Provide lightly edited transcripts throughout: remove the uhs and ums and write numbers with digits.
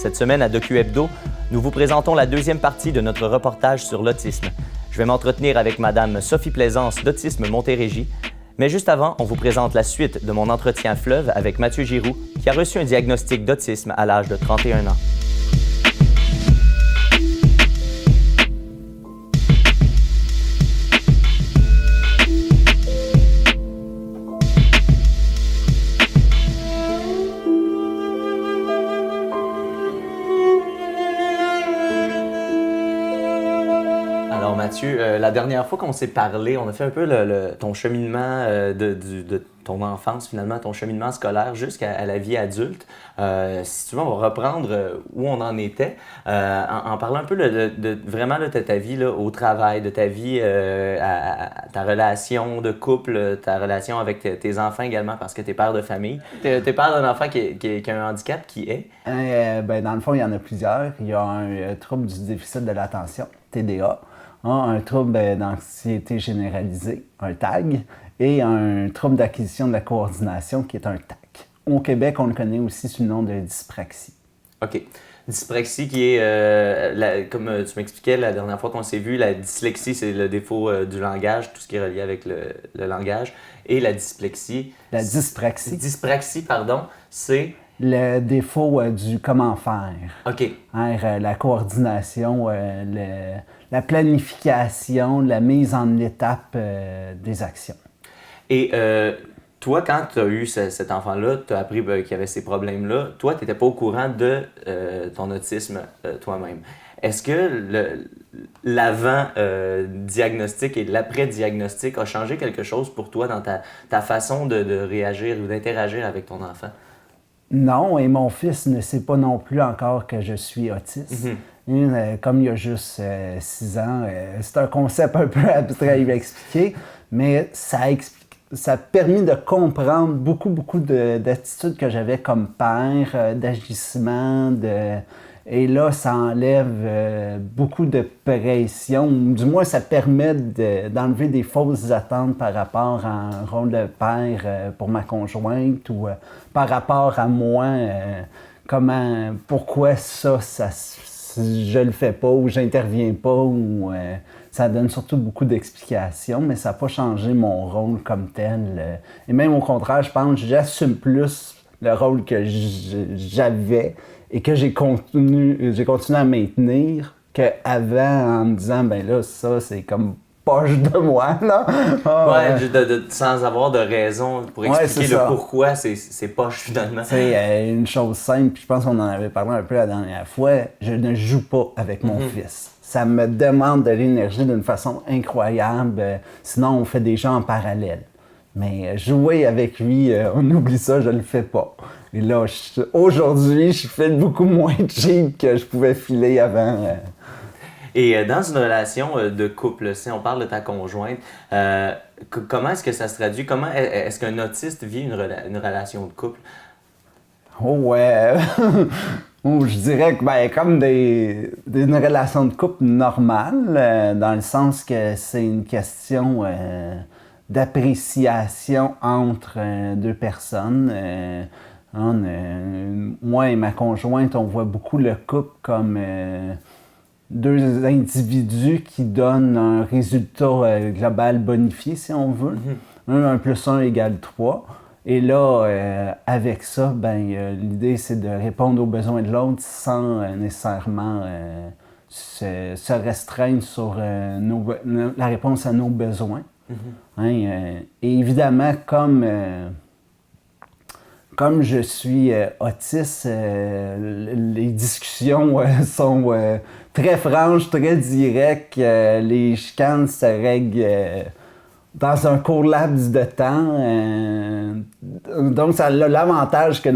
Cette semaine à Docu Hebdo, nous vous présentons la deuxième partie de notre reportage sur l'autisme. Je vais m'entretenir avec Madame Sophie Plaisance d'Autisme Montérégie. Mais juste avant, on vous présente la suite de mon entretien fleuve avec Mathieu Giroux, qui a reçu un diagnostic d'autisme à l'âge de 31 ans. Alors Mathieu, la dernière fois qu'on s'est parlé, on a fait un peu ton cheminement de ton enfance finalement, ton cheminement scolaire jusqu'à la vie adulte. Si tu veux, on va reprendre où on en était en parlant un peu vraiment de ta vie là, au travail, de ta vie, ta relation de couple, ta relation avec tes enfants également parce que tu es père de famille. T'es père d'un enfant qui a un handicap qui est? Dans le fond, il y en a plusieurs. Il y a un trouble du déficit de l'attention, TDA. Un trouble d'anxiété généralisée, un TAG, et un trouble d'acquisition de la coordination, qui est un TAC. Au Québec, on le connaît aussi sous le nom de dyspraxie. OK. Dyspraxie qui est, comme tu m'expliquais la dernière fois qu'on s'est vu, la dyslexie, c'est le défaut du langage, tout ce qui est relié avec le langage, et la dyslexie. La dyspraxie. Dyspraxie, pardon, c'est... Le défaut du comment faire. OK. La coordination, la planification, la mise en étape des actions. Et toi, quand tu as eu cet enfant-là, tu as appris qu'il y avait ces problèmes-là, toi, tu n'étais pas au courant de ton autisme toi-même. Est-ce que l'avant-diagnostic et l'après-diagnostic a changé quelque chose pour toi dans ta façon de réagir ou d'interagir avec ton enfant? Non, et mon fils ne sait pas non plus encore que je suis autiste. Mm-hmm. Comme il y a juste 6 ans, c'est un concept un peu abstrait à lui expliquer, mais ça a permis de comprendre beaucoup d'attitudes que j'avais comme père, d'agissements, et là, ça enlève beaucoup de pression, ou du moins ça permet d'enlever des fausses attentes par rapport à un rôle de père pour ma conjointe ou par rapport à moi, pourquoi je le fais pas ou j'interviens pas, ou ça donne surtout beaucoup d'explications, mais ça n'a pas changé mon rôle comme tel. Et même au contraire, je pense que j'assume plus le rôle que j'avais et que j'ai continué à maintenir qu'avant en me disant, ben là, ça, c'est comme poche de moi, là. Sans avoir de raison pour expliquer le pourquoi c'est poche finalement. C'est une chose simple, puis je pense qu'on en avait parlé un peu la dernière fois, je ne joue pas avec mon fils. Ça me demande de l'énergie d'une façon incroyable, sinon on fait des jeux en parallèle. Mais jouer avec lui, on oublie ça, je le fais pas. Et là, aujourd'hui, je fais beaucoup moins cheap que je pouvais filer avant. Et dans une relation de couple, si on parle de ta conjointe, comment est-ce que ça se traduit? Comment est-ce qu'un autiste vit une relation de couple? Je dirais que comme une relation de couple normale, dans le sens que c'est une question d'appréciation entre deux personnes. Moi et ma conjointe, on voit beaucoup le couple comme deux individus qui donnent un résultat global bonifié, si on veut. Mm-hmm. 1 + 1 = 3. Et là, avec ça, l'idée, c'est de répondre aux besoins de l'autre sans nécessairement se restreindre sur la réponse à nos besoins. Mm-hmm. Et évidemment, comme je suis autiste, les discussions sont très franches, très directes. Les chicanes se règlent dans un court laps de temps. Donc, ça a l'avantage que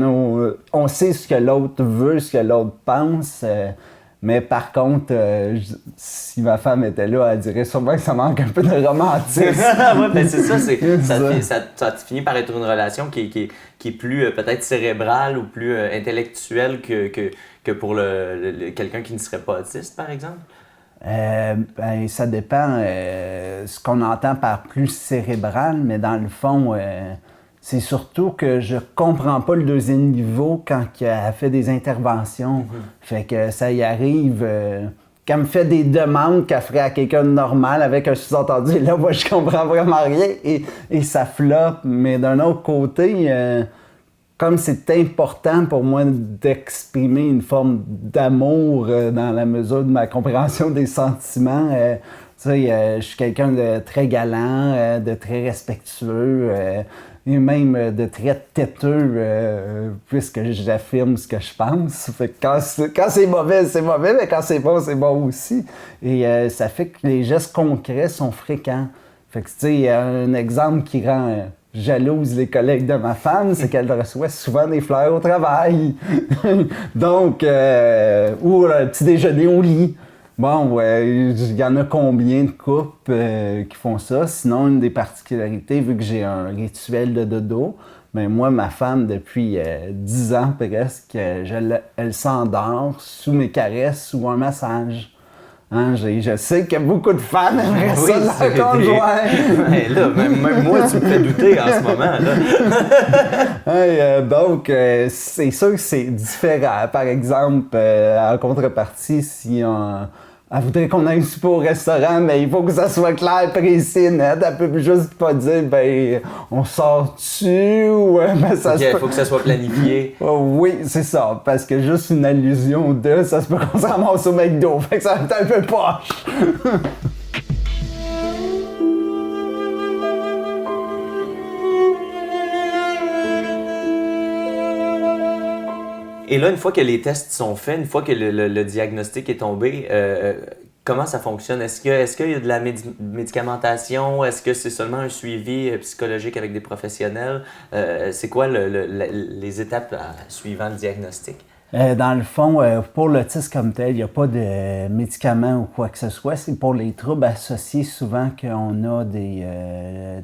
on sait ce que l'autre veut, ce que l'autre pense. Mais par contre, si ma femme était là, elle dirait sûrement que ça manque un peu de romantisme. Oui, c'est ça. Ça finit par être une relation qui est plus peut-être cérébrale ou plus intellectuelle que pour quelqu'un qui ne serait pas autiste, par exemple? Ça dépend ce qu'on entend par plus cérébral, mais dans le fond, C'est surtout que je comprends pas le deuxième niveau quand elle fait des interventions. Fait que ça y arrive... Quand elle me fait des demandes qu'elle ferait à quelqu'un de normal avec un sous-entendu, là, moi, je comprends vraiment rien et ça floppe. Mais d'un autre côté, comme c'est important pour moi d'exprimer une forme d'amour dans la mesure de ma compréhension des sentiments, tu sais, je suis quelqu'un de très galant, de très respectueux, et même de très têteux, puisque j'affirme ce que je pense. Fait que quand c'est mauvais, mais quand c'est bon aussi. Et ça fait que les gestes concrets sont fréquents. Fait que, tu sais, un exemple qui rend jalouse les collègues de ma femme, c'est qu'elle reçoit souvent des fleurs au travail. Donc, ou un petit déjeuner au lit. Bon, il y en a combien de couples qui font ça? Sinon, une des particularités, vu que j'ai un rituel de dodo, ben moi, ma femme, depuis 10 ans presque, elle s'endort sous mes caresses ou un massage. Hein, je sais que beaucoup de femmes aimeraient ça de leur conjoint. Ouais, là, même moi, tu me fais douter en ce moment. Là. Donc, c'est sûr que c'est différent. Par exemple, en contrepartie, si elle voudrait qu'on aille souper au restaurant, mais il faut que ça soit clair, précis, net. Elle peut juste pas dire, ben, on sort-tu ou ben, ça il faut que ça soit planifié. Oui, c'est ça. Parce que juste une allusion de, ça se peut qu'on se ramasse au McDo. Fait que ça va être un peu poche. Et là, une fois que les tests sont faits, une fois que le diagnostic est tombé, comment ça fonctionne? Est-ce qu'il y a de la médicamentation? Est-ce que c'est seulement un suivi psychologique avec des professionnels? C'est quoi les étapes suivant le diagnostic? Dans le fond, pour l'autisme comme tel, il n'y a pas de médicaments ou quoi que ce soit. C'est pour les troubles associés souvent qu'on a des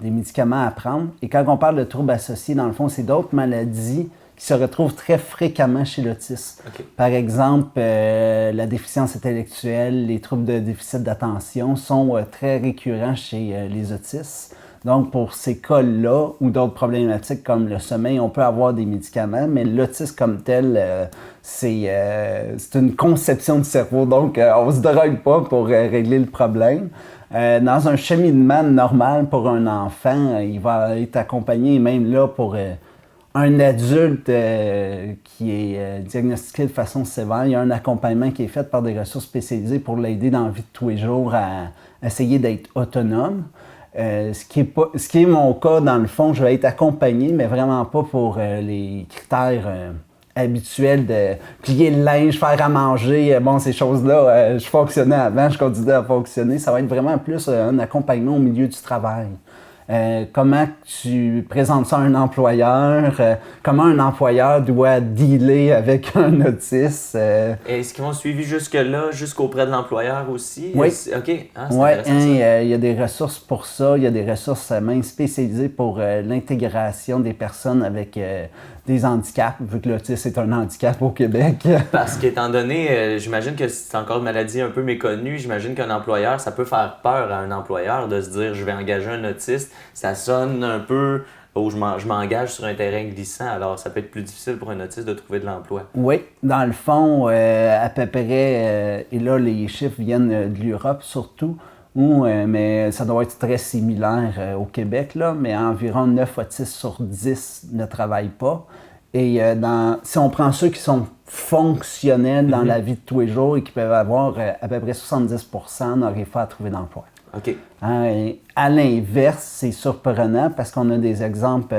médicaments à prendre. Et quand on parle de troubles associés, dans le fond, c'est d'autres maladies qui se retrouvent très fréquemment chez l'autisme. Okay. Par exemple, la déficience intellectuelle, les troubles de déficit d'attention sont très récurrents chez les autistes. Donc, pour ces cas-là ou d'autres problématiques comme le sommeil, on peut avoir des médicaments, mais l'autisme comme tel, c'est une conception du cerveau. Donc, on ne se drogue pas pour régler le problème. Dans un cheminement normal pour un enfant, il va être accompagné, même là, pour un adulte qui est diagnostiqué de façon sévère, il y a un accompagnement qui est fait par des ressources spécialisées pour l'aider dans la vie de tous les jours à essayer d'être autonome. Ce qui est mon cas, dans le fond, je vais être accompagné, mais vraiment pas pour les critères habituels de plier le linge, faire à manger. Bon, ces choses-là, je fonctionnais avant, je continue à fonctionner. Ça va être vraiment plus un accompagnement au milieu du travail. Comment tu présentes ça à un employeur, comment un employeur doit dealer avec un autiste. Est-ce qu'ils vont suivre jusque-là, jusqu'auprès de l'employeur aussi? Oui. OK. Oui, il y a des ressources pour ça. Il y a des ressources même spécialisées pour l'intégration des personnes avec des handicaps, vu que l'autisme est un handicap au Québec. Parce qu'étant donné, j'imagine que c'est encore une maladie un peu méconnue, j'imagine qu'un employeur, ça peut faire peur à un employeur de se dire « je vais engager un autiste ». Ça sonne un peu je m'engage sur un terrain glissant, alors ça peut être plus difficile pour un autiste de trouver de l'emploi. Oui, dans le fond, à peu près, et là les chiffres viennent de l'Europe surtout, mais ça doit être très similaire au Québec, là, mais environ 9 autistes sur 10 ne travaillent pas. Et si on prend ceux qui sont fonctionnels dans la vie de tous les jours et qui peuvent avoir à peu près 70% n'arrivent pas à trouver d'emploi. OK. À l'inverse, c'est surprenant parce qu'on a des exemples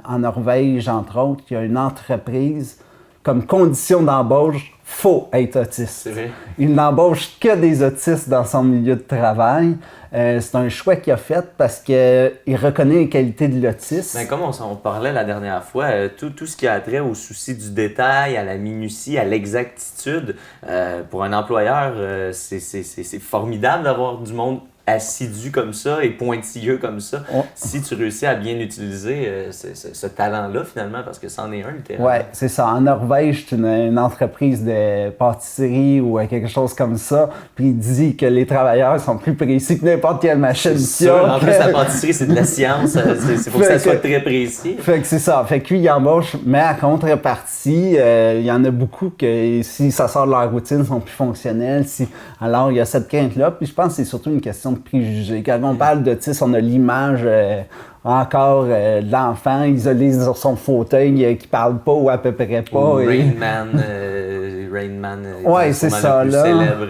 en Norvège, entre autres, il y a une entreprise comme condition d'embauche, faut être autiste. C'est vrai. Il n'embauche que des autistes dans son milieu de travail. C'est un choix qu'il a fait parce qu'il reconnaît les qualités de l'autisme. Ben, comme on parlait la dernière fois, tout ce qui a trait au souci du détail, à la minutie, à l'exactitude, pour un employeur, c'est formidable d'avoir du monde assidu comme ça et pointilleux comme ça, si tu réussis à bien utiliser ce talent-là finalement, parce que c'en est un littéralement. Oui, c'est ça. En Norvège, c'est une entreprise de pâtisserie ou quelque chose comme ça, puis il dit que les travailleurs sont plus précis que n'importe quelle machine qu'il y a. En plus, la pâtisserie, c'est de la science, c'est pour que ça soit très précis. Fait que c'est ça. Fait que lui, il embauche, mais à contrepartie, il y en a beaucoup que si ça sort de leur routine, sont plus fonctionnels. Alors, il y a cette crainte-là, puis je pense que c'est surtout une question de préjugés. Quand on parle d'autisme, on a l'image encore de l'enfant isolé sur son fauteuil qui parle pas ou à peu près pas. Ou Rain Man, ouais, c'est ça, le plus là. célèbre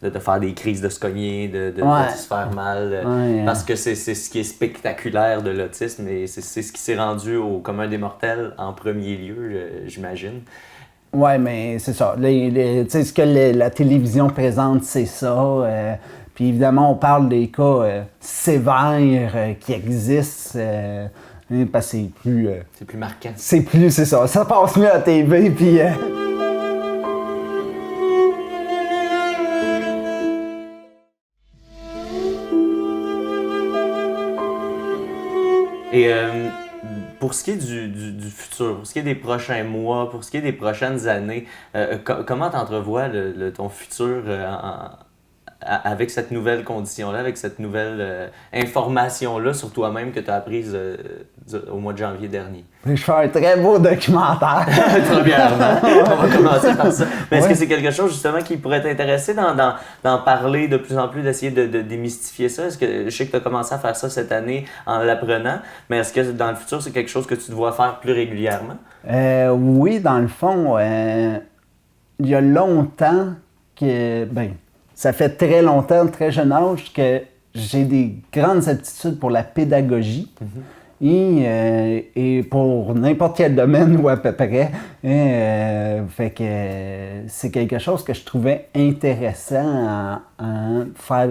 de faire des crises, de se cogner, de se faire mal. Parce que c'est ce qui est spectaculaire de l'autisme et c'est ce qui s'est rendu au commun des mortels en premier lieu, j'imagine. Oui, mais c'est ça. Tu sais, ce que la télévision présente, c'est ça. Puis évidemment, on parle des cas sévères qui existent. Parce que c'est plus... c'est plus marquant. C'est ça. Ça passe mieux à la TV, puis... Et pour ce qui est du futur, pour ce qui est des prochains mois, pour ce qui est des prochaines années, comment t'entrevois ton futur avec cette nouvelle condition-là, avec cette nouvelle information-là sur toi-même que tu as apprise au mois de janvier dernier? Je fais un très beau documentaire. Premièrement, on va commencer par ça. Mais est-ce que c'est quelque chose justement qui pourrait t'intéresser d'en parler de plus en plus, d'essayer de démystifier ça? Est-ce que je sais que tu as commencé à faire ça cette année en l'apprenant, mais est-ce que dans le futur, c'est quelque chose que tu dois faire plus régulièrement? Oui, dans le fond, il y a longtemps que... ça fait très longtemps, très jeune âge, que j'ai des grandes aptitudes pour la pédagogie. Et pour n'importe quel domaine ou à peu près. Fait que c'est quelque chose que je trouvais intéressant à faire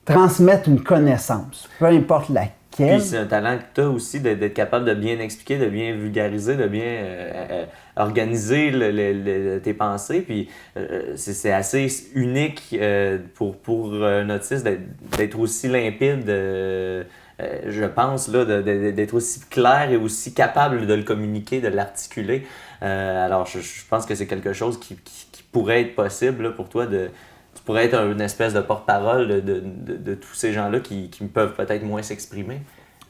transmettre une connaissance, peu importe laquelle. Puis c'est un talent que tu as aussi d'être capable de bien expliquer, de bien vulgariser, de bien organiser tes pensées. Puis c'est assez unique pour un autiste d'être aussi limpide. Je pense, là, d'être aussi clair et aussi capable de le communiquer, de l'articuler. Alors, je pense que c'est quelque chose qui pourrait être possible là, pour toi. Tu pourrais être une espèce de porte-parole de tous ces gens-là qui peuvent peut-être moins s'exprimer.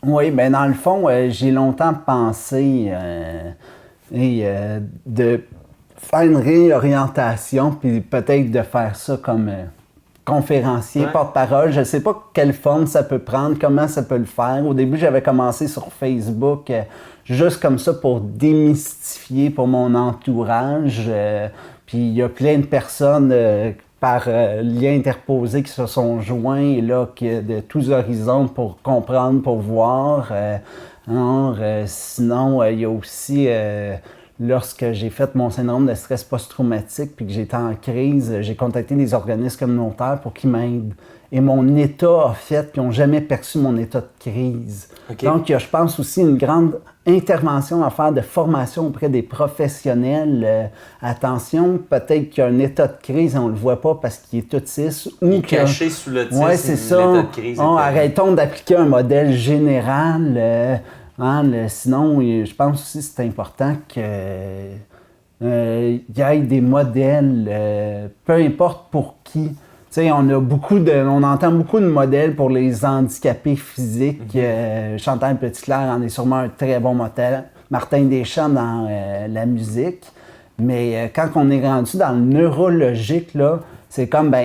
Oui, bien dans le fond, j'ai longtemps pensé de faire une réorientation, puis peut-être de faire ça comme... conférencier, porte-parole. Je ne sais pas quelle forme ça peut prendre, comment ça peut le faire. Au début, j'avais commencé sur Facebook, juste comme ça pour démystifier pour mon entourage. Puis il y a plein de personnes par lien interposé qui se sont joints là, de tous horizons pour comprendre, pour voir. Sinon, il y a aussi... lorsque j'ai fait mon syndrome de stress post-traumatique puis que j'étais en crise, j'ai contacté des organismes communautaires pour qu'ils m'aident. Et mon état a fait qu'ils n'ont jamais perçu mon état de crise. Okay. Donc, il y a, je pense, aussi une grande intervention à faire de formation auprès des professionnels. Attention, peut-être qu'il y a un état de crise et on ne le voit pas parce qu'il est autiste. Ou caché sous l'autisme, ouais, c'est ça. L'état de crise. Arrêtons d'appliquer un modèle général. Sinon, je pense aussi que c'est important qu'il y ait des modèles, peu importe pour qui. Tu sais, on entend beaucoup de modèles pour les handicapés physiques. Chantal Petitclerc en est sûrement un très bon modèle. Martin Deschamps dans la musique. Mais quand on est rendu dans le neurologique, là, c'est comme,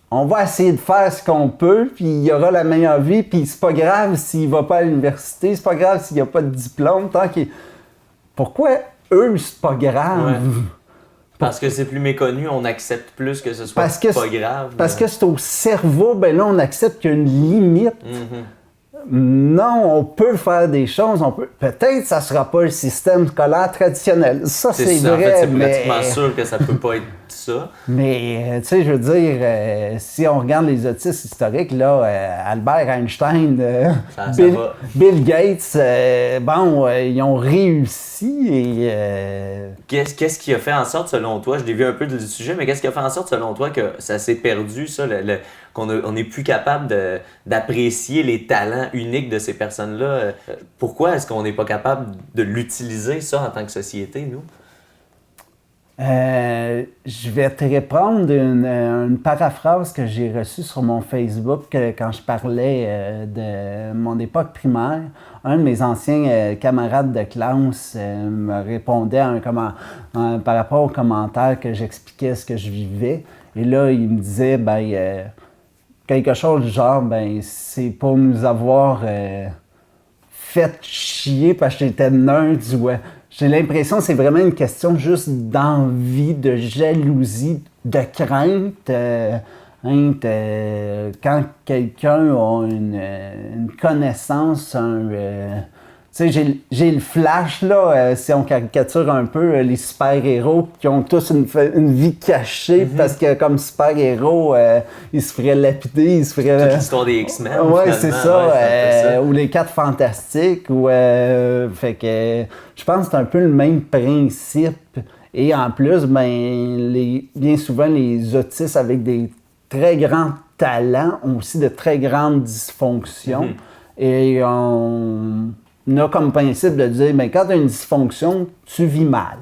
on va essayer de faire ce qu'on peut, puis il y aura la meilleure vie, puis c'est pas grave s'il va pas à l'université, c'est pas grave s'il n'y a pas de diplôme, tant qu'il... Pourquoi eux, c'est pas grave? Ouais. Parce que c'est plus méconnu, on accepte plus que ce soit pas grave. Parce que c'est au cerveau, là, on accepte qu'il y a une limite. Non, on peut faire des choses, peut-être que ça sera pas le système scolaire traditionnel. Ça, c'est vrai, en fait, c'est mais... pratiquement sûr que ça peut pas être ça. Mais, tu sais, je veux dire, si on regarde les autistes historiques, là, Albert Einstein, Bill Gates, ils ont réussi et... Qu'est-ce qui a fait en sorte, selon toi, je l'ai vu un peu du sujet, mais qu'est-ce qui a fait en sorte, selon toi, que ça s'est perdu, ça, qu'on n'est plus capable d'apprécier les talents uniques de ces personnes-là? Pourquoi est-ce qu'on n'est pas capable de l'utiliser, ça, en tant que société, nous? Je vais te répondre une paraphrase que j'ai reçue sur mon Facebook quand je parlais de mon époque primaire. Un de mes anciens camarades de classe me répondait par rapport aux commentaires que j'expliquais ce que je vivais. Et là, il me disait quelque chose du genre, c'est pour nous avoir fait chier parce que j'étais nerd. J'ai l'impression que c'est vraiment une question juste d'envie, de jalousie, de crainte. Quand quelqu'un a une connaissance, tu sais, j'ai le flash, là, si on caricature un peu les super-héros qui ont tous une vie cachée parce que comme super-héros, ils se feraient lapider, ils se feraient... Toute l'histoire des X-Men, ouais, c'est ça, ça. Ou les 4 Fantastiques, fait que je pense que c'est un peu le même principe. Et en plus, bien souvent, les autistes avec des très grands talents ont aussi de très grandes dysfonctions. Et on a comme principe de dire, quand tu as une dysfonction, tu vis mal.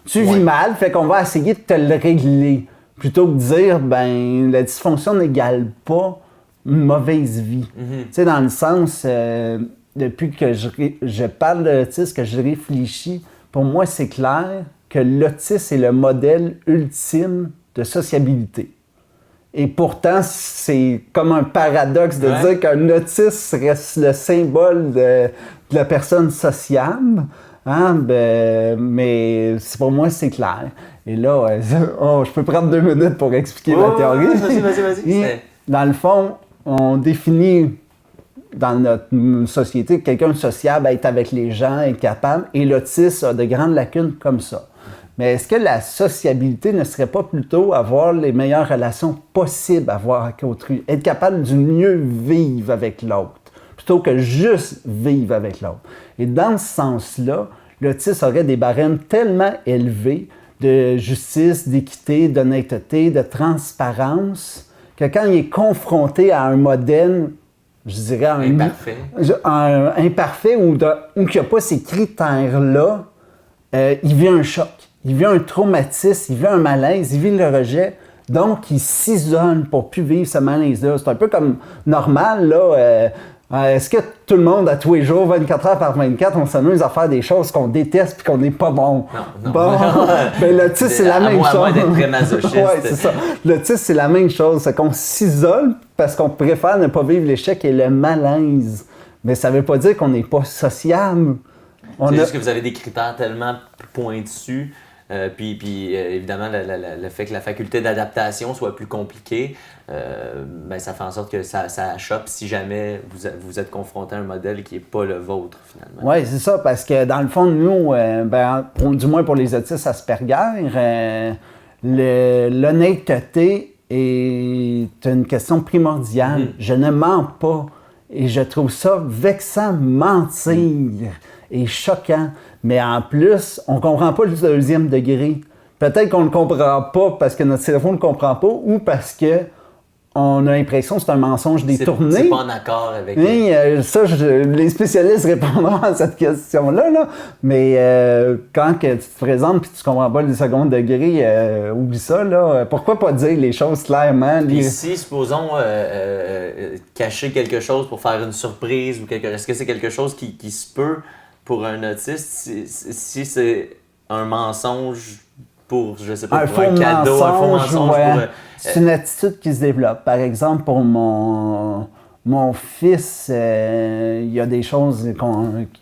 Tu vis mal, fait qu'on va essayer de te le régler. Plutôt que de dire, la dysfonction n'égale pas une mauvaise vie. Tu sais, dans le sens, depuis que je parle de l'autisme, que je réfléchis, pour moi, c'est clair que l'autisme est le modèle ultime de sociabilité. Et pourtant, c'est comme un paradoxe de dire qu'un autiste serait le symbole de la personne sociable. Mais pour moi, c'est clair. Et là, je peux prendre 2 minutes pour expliquer ma théorie. Vas-y. Dans le fond, on définit dans notre société que quelqu'un de sociable, être avec les gens, être capable, et l'autisme a de grandes lacunes comme ça. Mais est-ce que la sociabilité ne serait pas plutôt avoir les meilleures relations possibles à avoir avec autrui, être capable de mieux vivre avec l'autre, plutôt que juste vivre avec l'autre? Et dans ce sens-là, l'autisme aurait des barèmes tellement élevés de justice, d'équité, d'honnêteté, de transparence, que quand il est confronté à un modèle, je dirais imparfait ou qui n'a pas ces critères-là, il vit un choc. Il vit un traumatisme, il vit un malaise, il vit le rejet. Donc, il s'isole pour plus vivre ce malaise-là. C'est un peu comme normal, là. Est-ce que tout le monde, à tous les jours, 24 heures par 24, on s'amuse à faire des choses qu'on déteste puis qu'on n'est pas bon? Non. Bon, l'autisme, c'est la même chose. À moins d'être très masochiste. Oui, c'est ça. L'autisme, c'est la même chose. C'est qu'on s'isole parce qu'on préfère ne pas vivre l'échec et le malaise. Mais ça ne veut pas dire qu'on n'est pas sociable. C'est juste que vous avez des critères tellement pointus. Puis évidemment, le fait que la faculté d'adaptation soit plus compliquée, ça fait en sorte que ça achoppe si jamais vous êtes confronté à un modèle qui n'est pas le vôtre, finalement. Oui, c'est ça, parce que dans le fond, nous, du moins pour les autistes Asperger, l'honnêteté est une question primordiale. Je ne mens pas. Et je trouve ça vexant, mentir, et choquant. Mais en plus, on ne comprend pas le 2e degré. Peut-être qu'on ne le comprend pas parce que notre cerveau ne le comprend pas ou parce que on a l'impression que c'est un mensonge détourné. C'est pas en accord avec... Les spécialistes répondront à cette question-là. Là. Mais quand que tu te présentes et tu ne comprends pas le 2e degré, oublie ça. Là. Pourquoi pas dire les choses clairement? Et si, supposons, cacher quelque chose pour faire une surprise, est-ce que c'est quelque chose qui se peut pour un autiste si c'est un mensonge pour, je sais pas, pour un cadeau, un faux mensonge pour... C'est une attitude qui se développe. Par exemple, pour mon fils, il y a des choses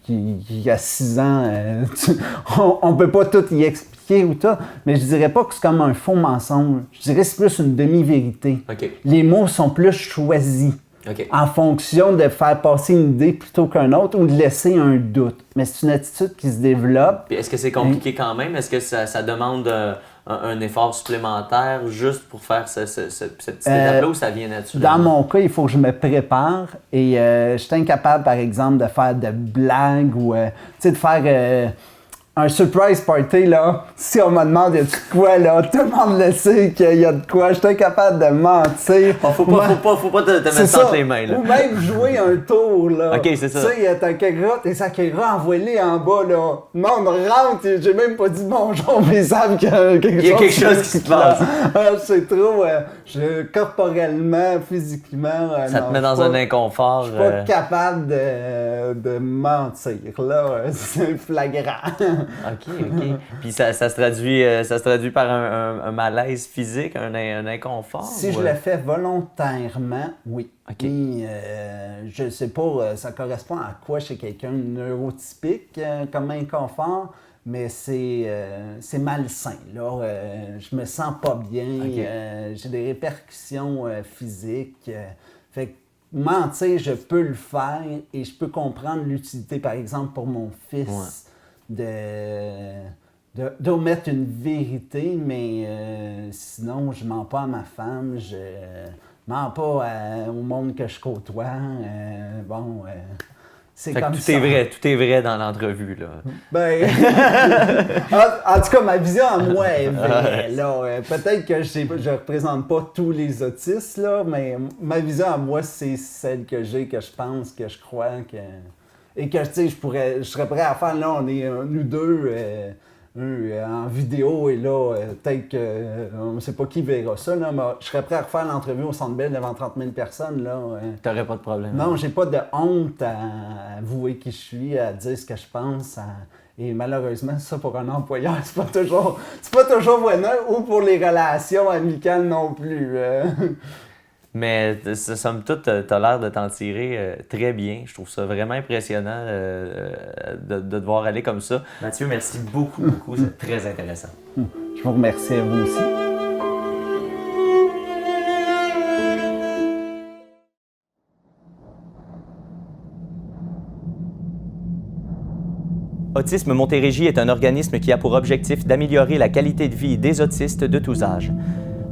qui a 6 ans, on peut pas tout y expliquer ou tout, mais je dirais pas que c'est comme un faux mensonge. Je dirais que c'est plus une demi-vérité. Okay. Les mots sont plus choisis. Okay. En fonction de faire passer une idée plutôt qu'un autre ou de laisser un doute. Mais c'est une attitude qui se développe. Puis est-ce que c'est compliqué quand même? Est-ce que ça demande un effort supplémentaire juste pour faire cette petite étape-là ou ça vient naturellement? Dans mon cas, il faut que je me prépare et je suis incapable, par exemple, de faire de blagues ou de faire un surprise party, là. Si on me demande y a de quoi, là, tout le monde le sait qu'il y a de quoi. Je suis incapable de mentir. Faut pas te mettre ça entre les mains, là. Ou même jouer un tour, là. OK, c'est ça. Tu sais, t'as quelqu'un, t'es sa caméra envoyée en bas, là. Le monde rentre, et j'ai même pas dit bonjour, mais ils savent qu'il y a quelque chose qui se passe. C'est trop, corporellement, physiquement. Ça te met dans un inconfort. Je suis pas capable de mentir, là. C'est flagrant. OK. Puis ça se traduit par un malaise physique, un inconfort? Si je le fais volontairement, oui. OK. Et, je sais pas, ça correspond à quoi chez quelqu'un de neurotypique comme inconfort, mais c'est malsain. Là, je me sens pas bien, OK. j'ai des répercussions physiques. Fait que mentir, je peux le faire et je peux comprendre l'utilité, par exemple, pour mon fils. D'omettre une vérité, mais sinon, je mens pas à ma femme, je mens pas au monde que je côtoie. C'est fait comme que ça. Tout est vrai dans l'entrevue, là. Ben, en tout cas, ma vision à moi est vraie. Là. Peut-être que je représente pas tous les autistes, là, mais ma vision à moi, c'est celle que j'ai, que je pense, que je crois, et que, tu sais, je serais prêt à faire, là, on est nous deux en vidéo, et là, peut-être que, on ne sait pas qui verra ça, là, mais je serais prêt à refaire l'entrevue au Centre Bell devant 30 000 personnes, là. T'aurais pas de problème. Non, j'ai pas de honte à avouer qui je suis, à dire ce que je pense, et malheureusement, ça, pour un employeur, c'est pas toujours bonheur, ou pour les relations amicales non plus. Mais somme toute, t'as l'air de t'en tirer très bien. Je trouve ça vraiment impressionnant de devoir aller comme ça. Mathieu, merci beaucoup. C'est très intéressant. Je vous remercie à vous aussi. Autisme Montérégie est un organisme qui a pour objectif d'améliorer la qualité de vie des autistes de tous âges.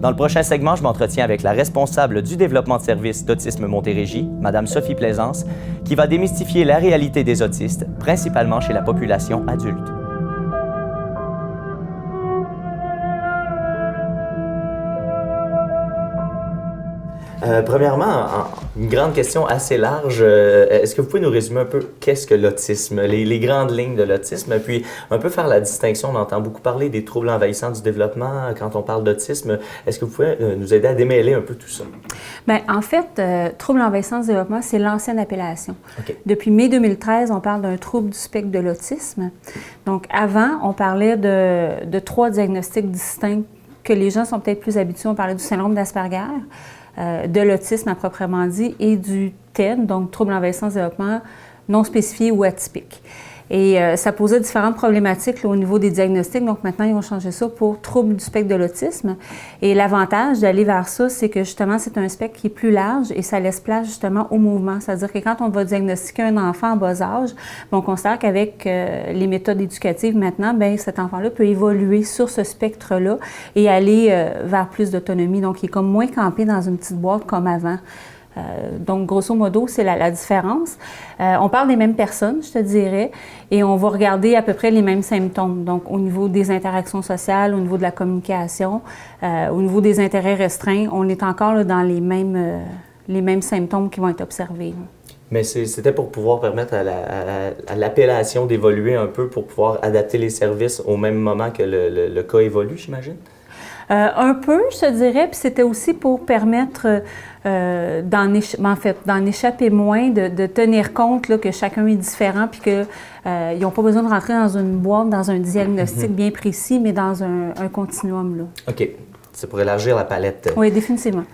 Dans le prochain segment, je m'entretiens avec la responsable du développement de services d'Autisme Montérégie, Mme Sophie Plaisance, qui va démystifier la réalité des autistes, principalement chez la population adulte. Premièrement, une grande question assez large. Est-ce que vous pouvez nous résumer un peu qu'est-ce que l'autisme, les grandes lignes de l'autisme, puis un peu faire la distinction? On entend beaucoup parler des troubles envahissants du développement quand on parle d'autisme. Est-ce que vous pouvez nous aider à démêler un peu tout ça? Bien, en fait, troubles envahissants du développement, c'est l'ancienne appellation. Okay. Depuis mai 2013, on parle d'un trouble du spectre de l'autisme. Donc, avant, on parlait de 3 diagnostics distincts que les gens sont peut-être plus habitués. On parlait du syndrome d'Asperger, de l'autisme à proprement dit, et du TED, donc trouble envahissant du développement non spécifié ou atypique. Et ça posait différentes problématiques là, au niveau des diagnostics. Donc maintenant, ils ont changé ça pour trouble du spectre de l'autisme. Et l'avantage d'aller vers ça, c'est que justement, c'est un spectre qui est plus large et ça laisse place justement au mouvement. C'est-à-dire que quand on va diagnostiquer un enfant en bas âge, on considère qu'avec les méthodes éducatives maintenant, bien, cet enfant-là peut évoluer sur ce spectre-là et aller vers plus d'autonomie. Donc, il est comme moins campé dans une petite boîte comme avant. Donc, grosso modo, c'est la différence. On parle des mêmes personnes, je te dirais, et on va regarder à peu près les mêmes symptômes. Donc, au niveau des interactions sociales, au niveau de la communication, au niveau des intérêts restreints, on est encore là, dans les mêmes symptômes qui vont être observés. Mais c'était pour pouvoir permettre à l'appellation d'évoluer un peu pour pouvoir adapter les services au même moment que le cas évolue, j'imagine? Un peu, je te dirais, puis c'était aussi pour permettre d'en échapper moins, de tenir compte là, que chacun est différent, puis qu'ils n'ont pas besoin de rentrer dans une boîte, dans un diagnostic bien précis, mais dans un continuum. Là. OK. C'est pour élargir la palette. Oui, définitivement.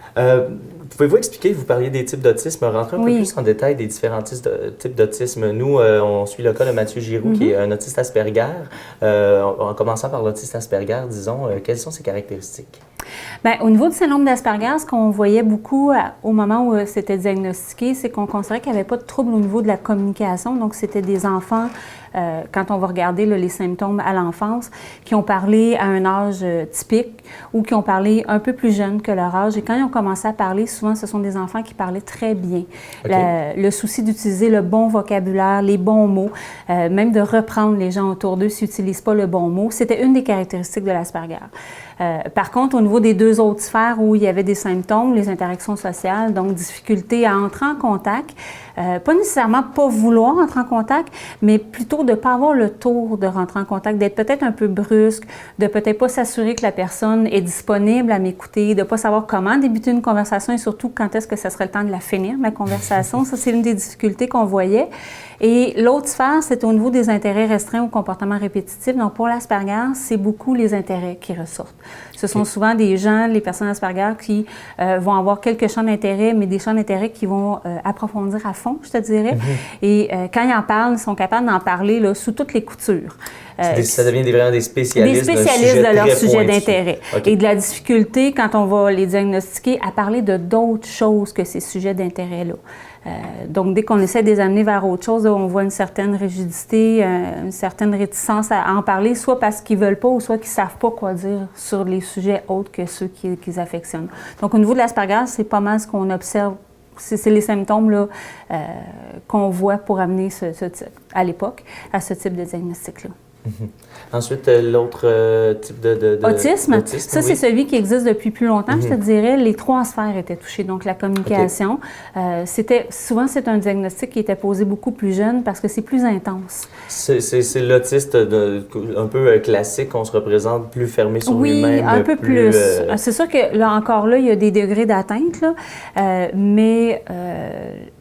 Pouvez-vous expliquer, vous parliez des types d'autisme, rentrer un peu plus en détail des différents types d'autisme. Nous, on suit le cas de Mathieu Giroux, qui est un autiste Asperger. En commençant par l'autiste Asperger, disons, quelles sont ses caractéristiques? Bien, au niveau du syndrome d'Asperger, ce qu'on voyait beaucoup au moment où c'était diagnostiqué, c'est qu'on considérait qu'il n'y avait pas de trouble au niveau de la communication. Donc, c'était des enfants, quand on va regarder là, les symptômes à l'enfance, qui ont parlé à un âge typique ou qui ont parlé un peu plus jeune que leur âge. Et quand ils ont commencé à parler, souvent, ce sont des enfants qui parlaient très bien. Okay. Le souci d'utiliser le bon vocabulaire, les bons mots, même de reprendre les gens autour d'eux s'ils n'utilisent pas le bon mot, c'était une des caractéristiques de l'Asperger. Par contre, au niveau des deux autres sphères où il y avait des symptômes, les interactions sociales, donc difficulté à entrer en contact, pas nécessairement pas vouloir entrer en contact, mais plutôt de ne pas avoir le tour de rentrer en contact, d'être peut-être un peu brusque, de peut-être pas s'assurer que la personne est disponible à m'écouter, de ne pas savoir comment débuter une conversation et surtout quand est-ce que ça serait le temps de la finir, ma conversation. Ça, c'est une des difficultés qu'on voyait. Et l'autre sphère, c'est au niveau des intérêts restreints ou comportements répétitifs. Donc, pour l'Asperger, c'est beaucoup les intérêts qui ressortent. Ce sont souvent des gens, les personnes Asperger, qui vont avoir quelques champs d'intérêt, mais des champs d'intérêt qui vont approfondir à fond, je te dirais. Et quand ils en parlent, ils sont capables d'en parler là, sous toutes les coutures. Ça devient vraiment des spécialistes de leur sujet d'intérêt. Okay. Et de la difficulté, quand on va les diagnostiquer, à parler de d'autres choses que ces sujets d'intérêt-là. Donc, dès qu'on essaie de les amener vers autre chose, là, on voit une certaine rigidité, une certaine réticence à en parler, soit parce qu'ils ne veulent pas ou soit qu'ils ne savent pas quoi dire sur les sujets autres que ceux qu'ils affectionnent. Donc, au niveau de l'Asperger, c'est pas mal ce qu'on observe. C'est les symptômes là, qu'on voit pour amener à l'époque à ce type de diagnostic-là. Ensuite, l'autre type autisme. Ça, c'est celui qui existe depuis plus longtemps, je te dirais. Les trois sphères étaient touchées. Donc, la communication. Souvent, c'est un diagnostic qui était posé beaucoup plus jeune parce que c'est plus intense. C'est l'autiste un peu classique, on se représente plus fermé sur lui-même. Oui, un peu plus. C'est sûr que là, encore là, il y a des degrés d'atteinte, là, mais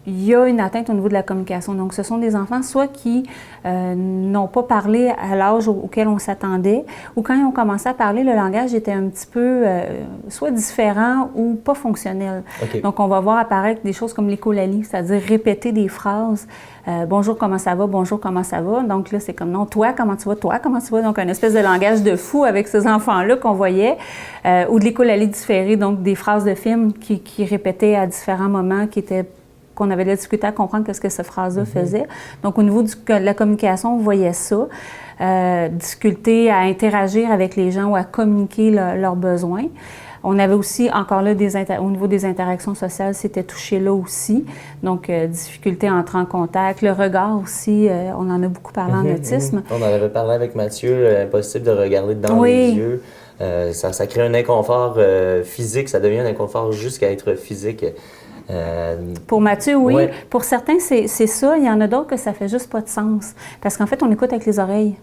il y a une atteinte au niveau de la communication. Donc, ce sont des enfants soit qui n'ont pas parlé à l'âge auquel on s'attendait, ou quand ils ont commencé à parler, le langage était un petit peu soit différent ou pas fonctionnel. Okay. Donc, on va voir apparaître des choses comme l'écholalie, c'est-à-dire répéter des phrases. Bonjour, comment ça va? Bonjour, comment ça va? Donc là, c'est comme non, toi, comment tu vas? Toi, comment tu vas? Donc, un espèce de langage de fou avec ces enfants-là qu'on voyait. Ou de l'écholalie différée, donc des phrases de film qui répétaient à différents moments, qu'on avait de la difficulté à comprendre ce que cette phrase-là faisait. Donc, au niveau de la communication, on voyait ça. Difficulté à interagir avec les gens ou à communiquer leurs besoins. On avait aussi, encore là, au niveau des interactions sociales, c'était touché là aussi. Donc, difficulté à entrer en contact. Le regard aussi, on en a beaucoup parlé en autisme. On en avait parlé avec Mathieu, impossible de regarder dans les yeux. Ça crée un inconfort physique, ça devient un inconfort jusqu'à être physique. Pour Mathieu, oui. Ouais. Pour certains, c'est ça. Il y en a d'autres que ça fait juste pas de sens. Parce qu'en fait, on écoute avec les oreilles.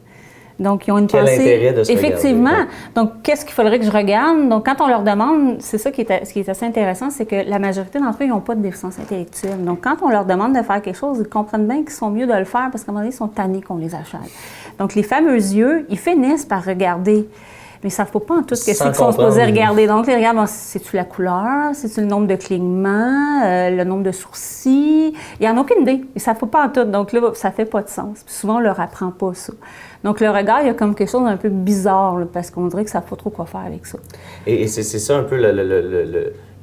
Donc, ils ont une pensée. Quel intérêt de se effectivement. Regarder. Donc, qu'est-ce qu'il faudrait que je regarde? Donc, quand on leur demande, c'est ça ce qui est assez intéressant, c'est que la majorité d'entre eux, ils n'ont pas de déficience intellectuelle. Donc, quand on leur demande de faire quelque chose, ils comprennent bien qu'ils sont mieux de le faire parce qu'à un moment donné, ils sont tannés qu'on les achète. Donc, les fameux yeux, ils finissent par regarder. Mais ils ne savent pas en tout ce qu'ils sont supposés regarder. Donc, ils regardent, c'est-tu la couleur, c'est-tu le nombre de clignements, le nombre de sourcils. Ils n'en ont aucune idée. Ils ne savent pas en tout. Donc là, ça ne fait pas de sens. Puis souvent, on ne leur apprend pas ça. Donc, le regard, il y a comme quelque chose d'un peu bizarre, là, parce qu'on dirait que ça ne sait pas trop quoi faire avec ça. Et c'est ça un peu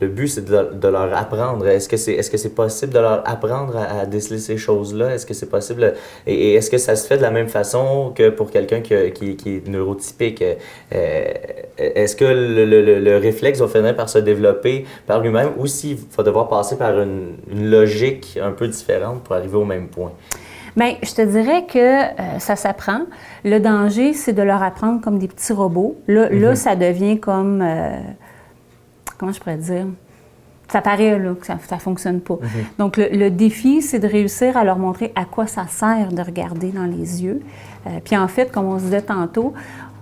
le but, c'est de leur apprendre. Est-ce que c'est possible de leur apprendre à déceler ces choses-là? Est-ce que c'est possible? Et est-ce que ça se fait de la même façon que pour quelqu'un qui est neurotypique? Est-ce que le réflexe va finir par se développer par lui-même ou s'il va devoir passer par une logique un peu différente pour arriver au même point? Bien, je te dirais que ça s'apprend. Le danger, c'est de leur apprendre comme des petits robots. Là, ça devient comme... comment je pourrais dire? Ça paraît là, que ça ne fonctionne pas. Donc, le défi, c'est de réussir à leur montrer à quoi ça sert de regarder dans les yeux. Puis en fait, comme on se disait tantôt,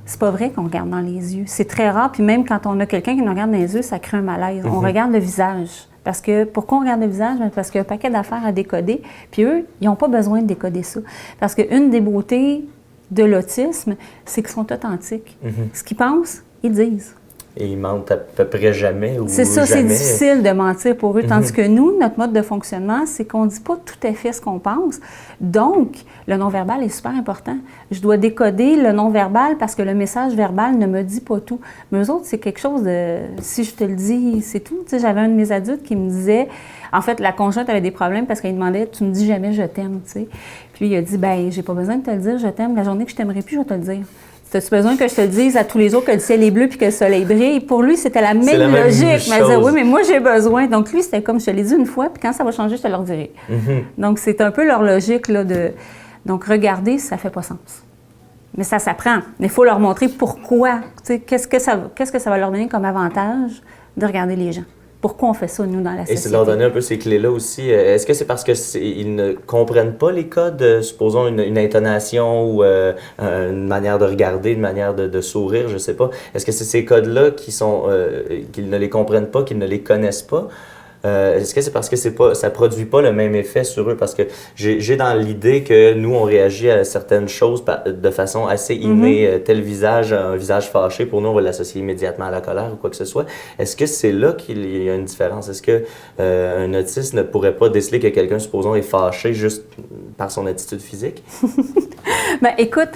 c'est pas vrai qu'on regarde dans les yeux. C'est très rare. Puis même quand on a quelqu'un qui nous regarde dans les yeux, ça crée un malaise. On regarde le visage. Parce que, pourquoi on regarde le visage? Parce qu'il y a un paquet d'affaires à décoder. Puis eux, ils n'ont pas besoin de décoder ça. Parce qu'une des beautés de l'autisme, c'est qu'ils sont authentiques. Ce qu'ils pensent, ils disent. ils mentent à peu près jamais ou c'est ça, jamais. c'est difficile de mentir pour eux. Tandis que nous, notre mode de fonctionnement, c'est qu'on ne dit pas tout à fait ce qu'on pense. Donc, le non-verbal est super important. Je dois décoder le non-verbal parce que le message verbal ne me dit pas tout. Mais eux autres, c'est quelque chose de... Si je te le dis, c'est tout. Tu sais, j'avais un de mes adultes qui me disait... En fait, la conjointe avait des problèmes parce qu'elle demandait « Tu me dis jamais je t'aime », tu sais. Puis il a dit « Ben, j'ai pas besoin de te le dire, je t'aime. La journée que je t'aimerai plus, je vais te le dire. » As-tu besoin que je te le dise à tous les jours que le ciel est bleu puis que le soleil brille? Pour lui, c'était la même logique. Mais il disait, oui, mais moi, j'ai besoin. Donc, lui, c'était comme je te l'ai dit une fois, puis quand ça va changer, je te le redirai. Donc, c'est un peu leur logique, là, de... Donc, regarder, ça fait pas sens. Mais ça s'apprend. Mais il faut leur montrer pourquoi. Tu sais, qu'est-ce que ça va leur donner comme avantage de regarder les gens? Pourquoi on fait ça, nous, dans la société? Et c'est de leur donner un peu ces clés-là aussi. Est-ce que c'est parce qu'ils ne comprennent pas les codes, supposons une intonation ou une manière de regarder, une manière de sourire, je ne sais pas. Est-ce que c'est ces codes-là qu'ils ne les comprennent pas, qu'ils ne les connaissent pas? Est-ce que c'est parce que ça produit pas le même effet sur eux? Parce que j'ai dans l'idée que nous, on réagit à certaines choses de façon assez innée. Tel visage, un visage fâché, pour nous, on va l'associer immédiatement à la colère ou quoi que ce soit. Est-ce que c'est là qu'il y a une différence? Est-ce que un autiste ne pourrait pas déceler que quelqu'un, supposons, est fâché juste par son attitude physique? Bien, écoute...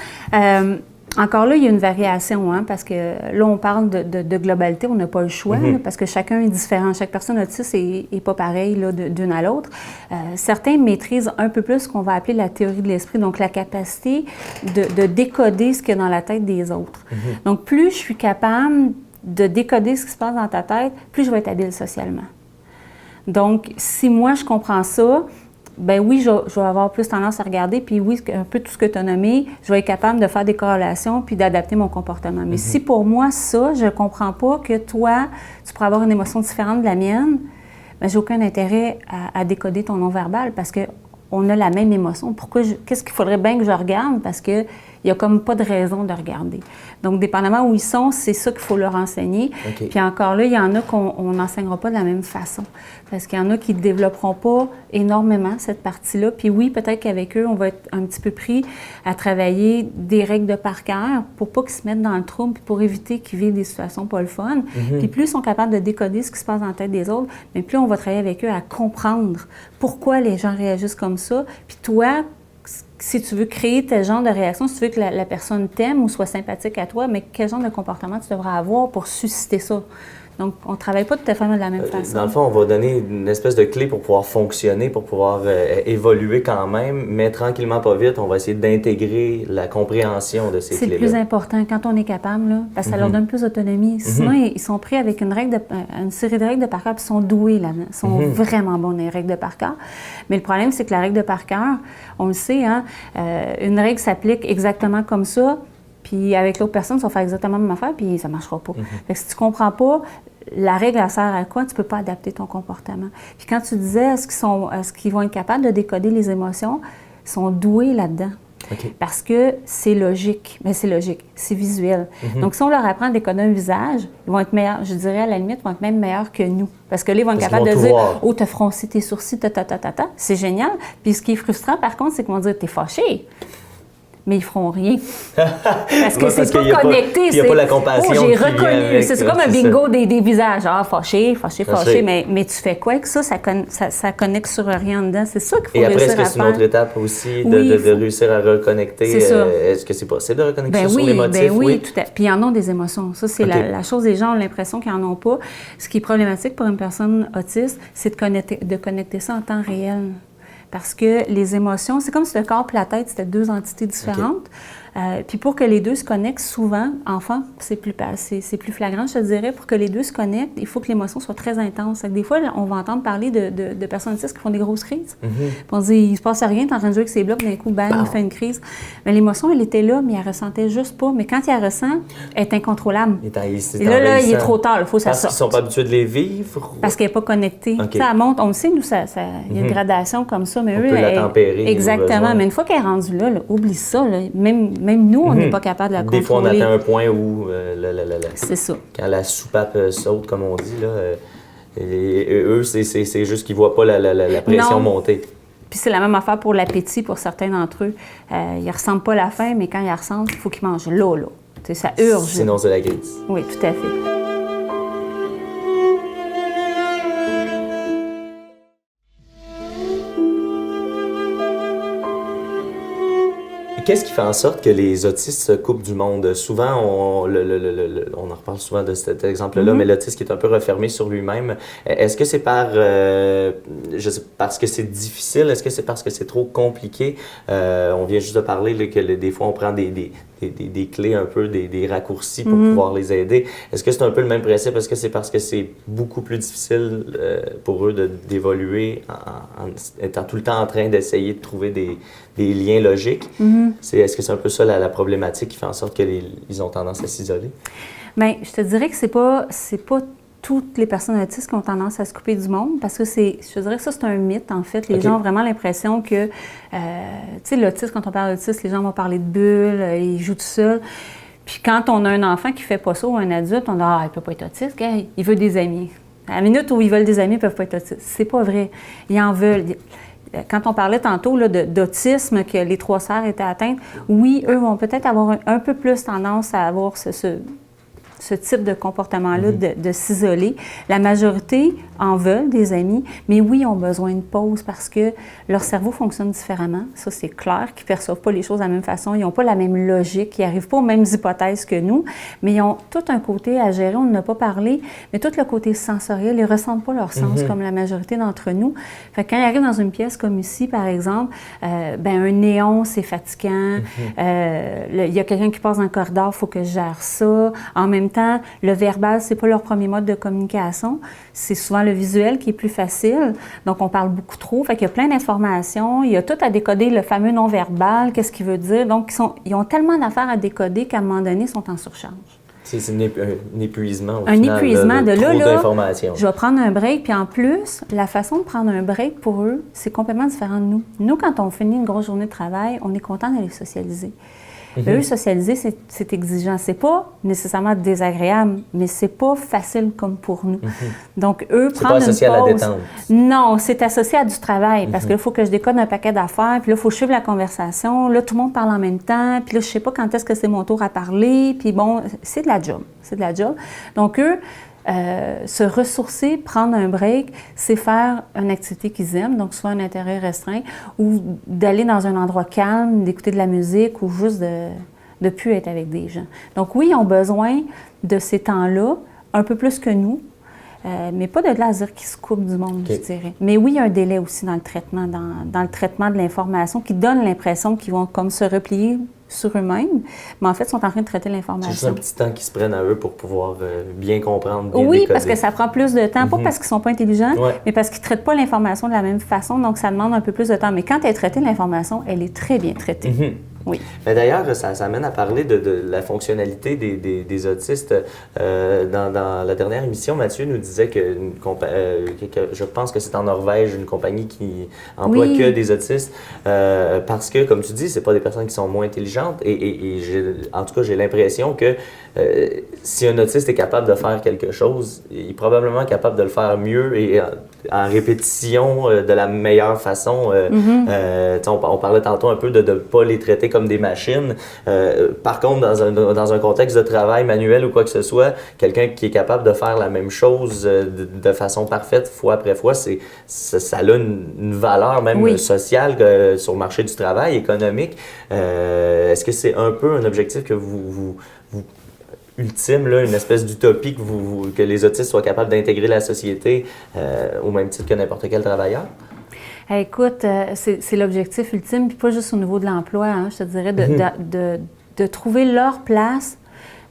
Encore là, il y a une variation, hein, parce que là, on parle de globalité, on n'a pas le choix, là, parce que chacun est différent. Chaque personne autiste n'est pas pareille là, d'une à l'autre. Certains maîtrisent un peu plus ce qu'on va appeler la théorie de l'esprit, donc la capacité de décoder ce qu'il y a dans la tête des autres. Donc, plus je suis capable de décoder ce qui se passe dans ta tête, plus je vais être habile socialement. Donc, si moi, je comprends ça, ben oui, je vais avoir plus tendance à regarder, puis oui, un peu tout ce que tu as nommé, je vais être capable de faire des corrélations puis d'adapter mon comportement. Mais si pour moi, ça, je ne comprends pas que toi, tu pourrais avoir une émotion différente de la mienne, ben j'ai aucun intérêt à décoder ton non-verbal parce qu'on a la même émotion. Qu'est-ce qu'il faudrait bien que je regarde? Parce qu'il n'y a comme pas de raison de regarder. Donc, dépendamment où ils sont, c'est ça qu'il faut leur enseigner. Okay. Puis encore là, il y en a qu'on n'enseignera pas de la même façon. Parce qu'il y en a qui ne développeront pas énormément cette partie-là. Puis oui, peut-être qu'avec eux, on va être un petit peu pris à travailler des règles de par cœur pour pas qu'ils se mettent dans le trouble puis pour éviter qu'ils vivent des situations pas le fun. Puis plus ils sont capables de décoder ce qui se passe dans la tête des autres, mais plus on va travailler avec eux à comprendre pourquoi les gens réagissent comme ça. Puis toi, si tu veux créer tel genre de réaction, si tu veux que la personne t'aime ou soit sympathique à toi, mais quel genre de comportement tu devrais avoir pour susciter ça? Donc, on ne travaille pas tout à fait de la même façon. Dans le fond, on va donner une espèce de clé pour pouvoir fonctionner, pour pouvoir évoluer quand même, mais tranquillement, pas vite, on va essayer d'intégrer la compréhension de ces clés-là. C'est le plus important quand on est capable, là, parce que ça leur donne plus d'autonomie. Sinon, ils sont pris avec une série de règles de par cœur, puis ils sont doués là-dedans. Ils sont vraiment bons dans les règles de par cœur. Mais le problème, c'est que la règle de par cœur, on le sait, hein, une règle s'applique exactement comme ça, puis avec l'autre personne, ça va faire exactement la même affaire, puis ça ne marchera pas. Fait que si tu ne comprends pas, la règle, elle sert à quoi? Tu ne peux pas adapter ton comportement. Puis quand tu disais, est-ce qu'ils vont être capables de décoder les émotions, ils sont doués là-dedans. Okay. Parce que c'est logique. Mais c'est logique, c'est visuel. Donc, si on leur apprend à décoder un visage, ils vont être meilleurs, je dirais à la limite, ils vont être même meilleurs que nous. Parce que là, ils vont être capables de dire « Oh, t'as froncé tes sourcils, c'est génial. » Puis ce qui est frustrant, par contre, c'est qu'ils vont dire « T'es fâché. » Mais ils feront rien. Parce que c'est pas connecté. Il n'y a pas la compassion. Oh, j'ai reconnu. C'est comme un bingo des visages. Ah, fâché, mais tu fais quoi avec ça? Ça connecte sur rien dedans. C'est ça qu'il faut réussir à faire. Et après, est-ce que c'est une autre étape aussi de réussir à reconnecter? C'est ça. Est-ce que c'est possible de reconnecter sur les motifs? Oui, tout à fait. Puis ils en ont des émotions. Ça, c'est la chose. Les gens ont l'impression qu'ils n'en ont pas. Ce qui est problématique pour une personne autiste, c'est de connecter ça en temps réel. Parce que les émotions, c'est comme si le corps et la tête, c'était deux entités différentes. Puis pour que les deux se connectent, souvent, enfant, c'est plus flagrant, je te dirais, pour que les deux se connectent, il faut que l'émotion soit très intense. Des fois, on va entendre parler de personnes autistes qui font des grosses crises. Puis on se dit, il se passe rien, t'es en train de jouer avec ses blocs, d'un coup, bang, il fait une crise. Mais l'émotion, elle était là, mais elle ressentait juste pas. Mais quand il la ressent, elle est incontrôlable. Et là, il est trop tard, il faut que ça sorte. Parce qu'ils sont pas habitués de les vivre? Parce qu'elle n'est pas connectée. Ça monte, on le sait, nous, il y a une gradation comme ça, mais on peut la tempérer. Exactement, mais une fois qu'elle est rendue là, oublie ça, là. Même nous, on n'est pas capable de la contrôler. Des fois, on atteint un point où c'est ça. Quand la soupape saute, comme on dit, là, eux, c'est juste qu'ils ne voient pas la pression monter. Puis c'est la même affaire pour l'appétit pour certains d'entre eux. Ils ne ressentent pas la faim, mais quand ils la ressentent, il faut qu'ils mangent là. Ça urge. Sinon, c'est la crise. Oui, tout à fait. Qu'est-ce qui fait en sorte que les autistes se coupent du monde? Souvent, on en reparle souvent de cet exemple-là, mais l'autiste qui est un peu refermé sur lui-même, est-ce que c'est parce que c'est difficile? Est-ce que c'est parce que c'est trop compliqué? On vient juste de parler là, que des fois, on prend des clés un peu, des raccourcis pour pouvoir les aider. Est-ce que c'est un peu le même principe? Est-ce que c'est parce que c'est beaucoup plus difficile pour eux d'évoluer en étant tout le temps en train d'essayer de trouver des liens logiques? Est-ce que c'est un peu ça la problématique qui fait en sorte qu'ils ont tendance à s'isoler? Bien, je te dirais que c'est pas toutes les personnes autistes qui ont tendance à se couper du monde, parce que je dirais que ça, c'est un mythe, en fait. Les gens ont vraiment l'impression que, tu sais, l'autisme, quand on parle d'autisme, les gens vont parler de bulles, ils jouent tout seuls. Puis quand on a un enfant qui fait pas ça, ou un adulte, on dit « Ah, il peut pas être autiste, il veut des amis. » À la minute où ils veulent des amis, ils peuvent pas être autistes. C'est pas vrai. Ils en veulent. Quand on parlait tantôt là, d'autisme, que les 3 sœurs étaient atteintes, oui, eux vont peut-être avoir un peu plus tendance à avoir ce type de comportement-là, de s'isoler. La majorité en veulent des amis, mais oui, ils ont besoin de pause parce que leur cerveau fonctionne différemment. Ça, c'est clair, qu'ils ne perçoivent pas les choses de la même façon. Ils n'ont pas la même logique, ils n'arrivent pas aux mêmes hypothèses que nous, mais ils ont tout un côté à gérer, on n'en a pas parlé, mais tout le côté sensoriel, ils ne ressentent pas leur sens comme la majorité d'entre nous. Fait que quand ils arrivent dans une pièce comme ici, par exemple, un néon, c'est fatigant. Il y a quelqu'un qui passe dans le corridor, il faut que je gère ça. En même temps, le verbal, c'est pas leur premier mode de communication. C'est souvent le visuel qui est plus facile. Donc, on parle beaucoup trop. Fait qu'il y a plein d'informations. Il y a tout à décoder, le fameux non-verbal, qu'est-ce qu'il veut dire. Donc, ils ont tellement d'affaires à décoder qu'à un moment donné, ils sont en surcharge. C'est un épuisement, au final. Un épuisement de trop d'informations. Je vais prendre un break. Puis en plus, la façon de prendre un break pour eux, c'est complètement différent de nous. Nous, quand on finit une grosse journée de travail, on est content d'aller socialiser. Eux, socialiser, c'est exigeant. C'est pas nécessairement désagréable, mais c'est pas facile comme pour nous. Donc, eux, prendre une pause... C'est pas associé à la détente. Non, c'est associé à du travail, parce qu'il faut que je décode un paquet d'affaires, puis là, il faut suivre la conversation. Là, tout le monde parle en même temps, puis là, je sais pas quand est-ce que c'est mon tour à parler, puis bon, c'est de la job. C'est de la job. Donc, eux... se ressourcer, prendre un break, c'est faire une activité qu'ils aiment, donc soit un intérêt restreint, ou d'aller dans un endroit calme, d'écouter de la musique, ou juste de plus être avec des gens. Donc oui, ils ont besoin de ces temps-là, un peu plus que nous, mais pas de là à dire qu'ils se coupent du monde, je dirais. Mais oui, il y a un délai aussi dans le traitement, dans le traitement de l'information qui donne l'impression qu'ils vont comme se replier sur eux-mêmes, mais en fait, ils sont en train de traiter l'information. C'est juste un petit temps qu'ils se prennent à eux pour pouvoir bien comprendre, bien Oui, décoder. parce que ça prend plus de temps, pas parce qu'ils ne sont pas intelligents, mais parce qu'ils ne traitent pas l'information de la même façon, donc ça demande un peu plus de temps. Mais quand elle est traitée, l'information, elle est très bien traitée. Oui. Mais d'ailleurs, ça amène à parler de la fonctionnalité des autistes. Dans la dernière émission, Mathieu nous disait que je pense que c'est en Norvège, une compagnie qui emploie que des autistes, parce que, comme tu dis, c'est pas des personnes qui sont moins intelligentes. Et en tout cas, j'ai l'impression que si un autiste est capable de faire quelque chose, il est probablement capable de le faire mieux et en répétition de la meilleure façon. On parlait tantôt un peu de ne pas les traiter comme des machines. Par contre, dans un contexte de travail manuel ou quoi que ce soit, quelqu'un qui est capable de faire la même chose de façon parfaite fois après fois, ça a une valeur même sociale sur le marché du travail, économique. Est-ce que c'est un peu un objectif que vous ultime, là, une espèce d'utopie que les autistes soient capables d'intégrer la société au même titre que n'importe quel travailleur? Écoute, c'est l'objectif ultime, puis pas juste au niveau de l'emploi, hein, je te dirais, de trouver leur place,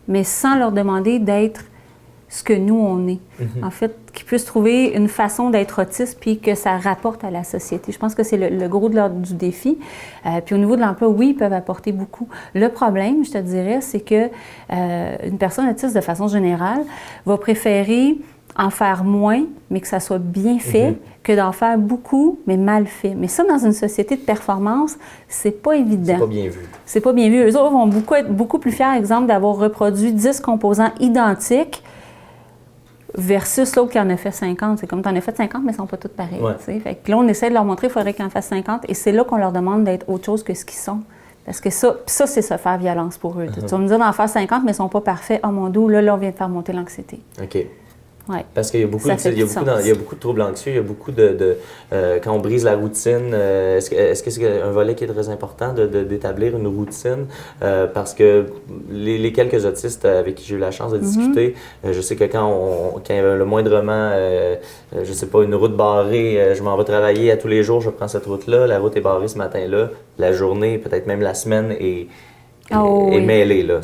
mais sans leur demander d'être ce que nous, on est. En fait, qu'ils puissent trouver une façon d'être autiste puis que ça rapporte à la société. Je pense que c'est le gros du défi. Puis au niveau de l'emploi, oui, ils peuvent apporter beaucoup. Le problème, je te dirais, c'est que une personne autiste, de façon générale, va préférer en faire moins, mais que ça soit bien fait, que d'en faire beaucoup, mais mal fait. Mais ça, dans une société de performance, c'est pas évident. C'est pas bien vu. C'est pas bien vu. Eux autres vont être beaucoup plus fiers, exemple, d'avoir reproduit 10 composants identiques versus l'autre qui en a fait 50. C'est comme tu en as fait 50, mais ils sont pas tous pareils. Fait que là, on essaie de leur montrer qu'il faudrait qu'ils en fassent 50, et c'est là qu'on leur demande d'être autre chose que ce qu'ils sont. Parce que ça c'est se faire violence pour eux. Tu vas me dire d'en faire 50, mais ils sont pas parfaits. Oh mon Dieu, là, on vient de faire monter l'anxiété. OK. Ouais. Parce qu'il y a beaucoup, Ça fait il y a du beaucoup, sens. il y a beaucoup de troubles anxieux, il y a beaucoup quand on brise la routine, est-ce que c'est un volet qui est très important d'établir une routine? Parce que les quelques autistes avec qui j'ai eu la chance de discuter, je sais que quand il y a le moindrement, je sais pas, une route barrée, je m'en vais travailler à tous les jours, je prends cette route-là, la route est barrée ce matin-là, la journée, peut-être même la semaine est mêlée, là.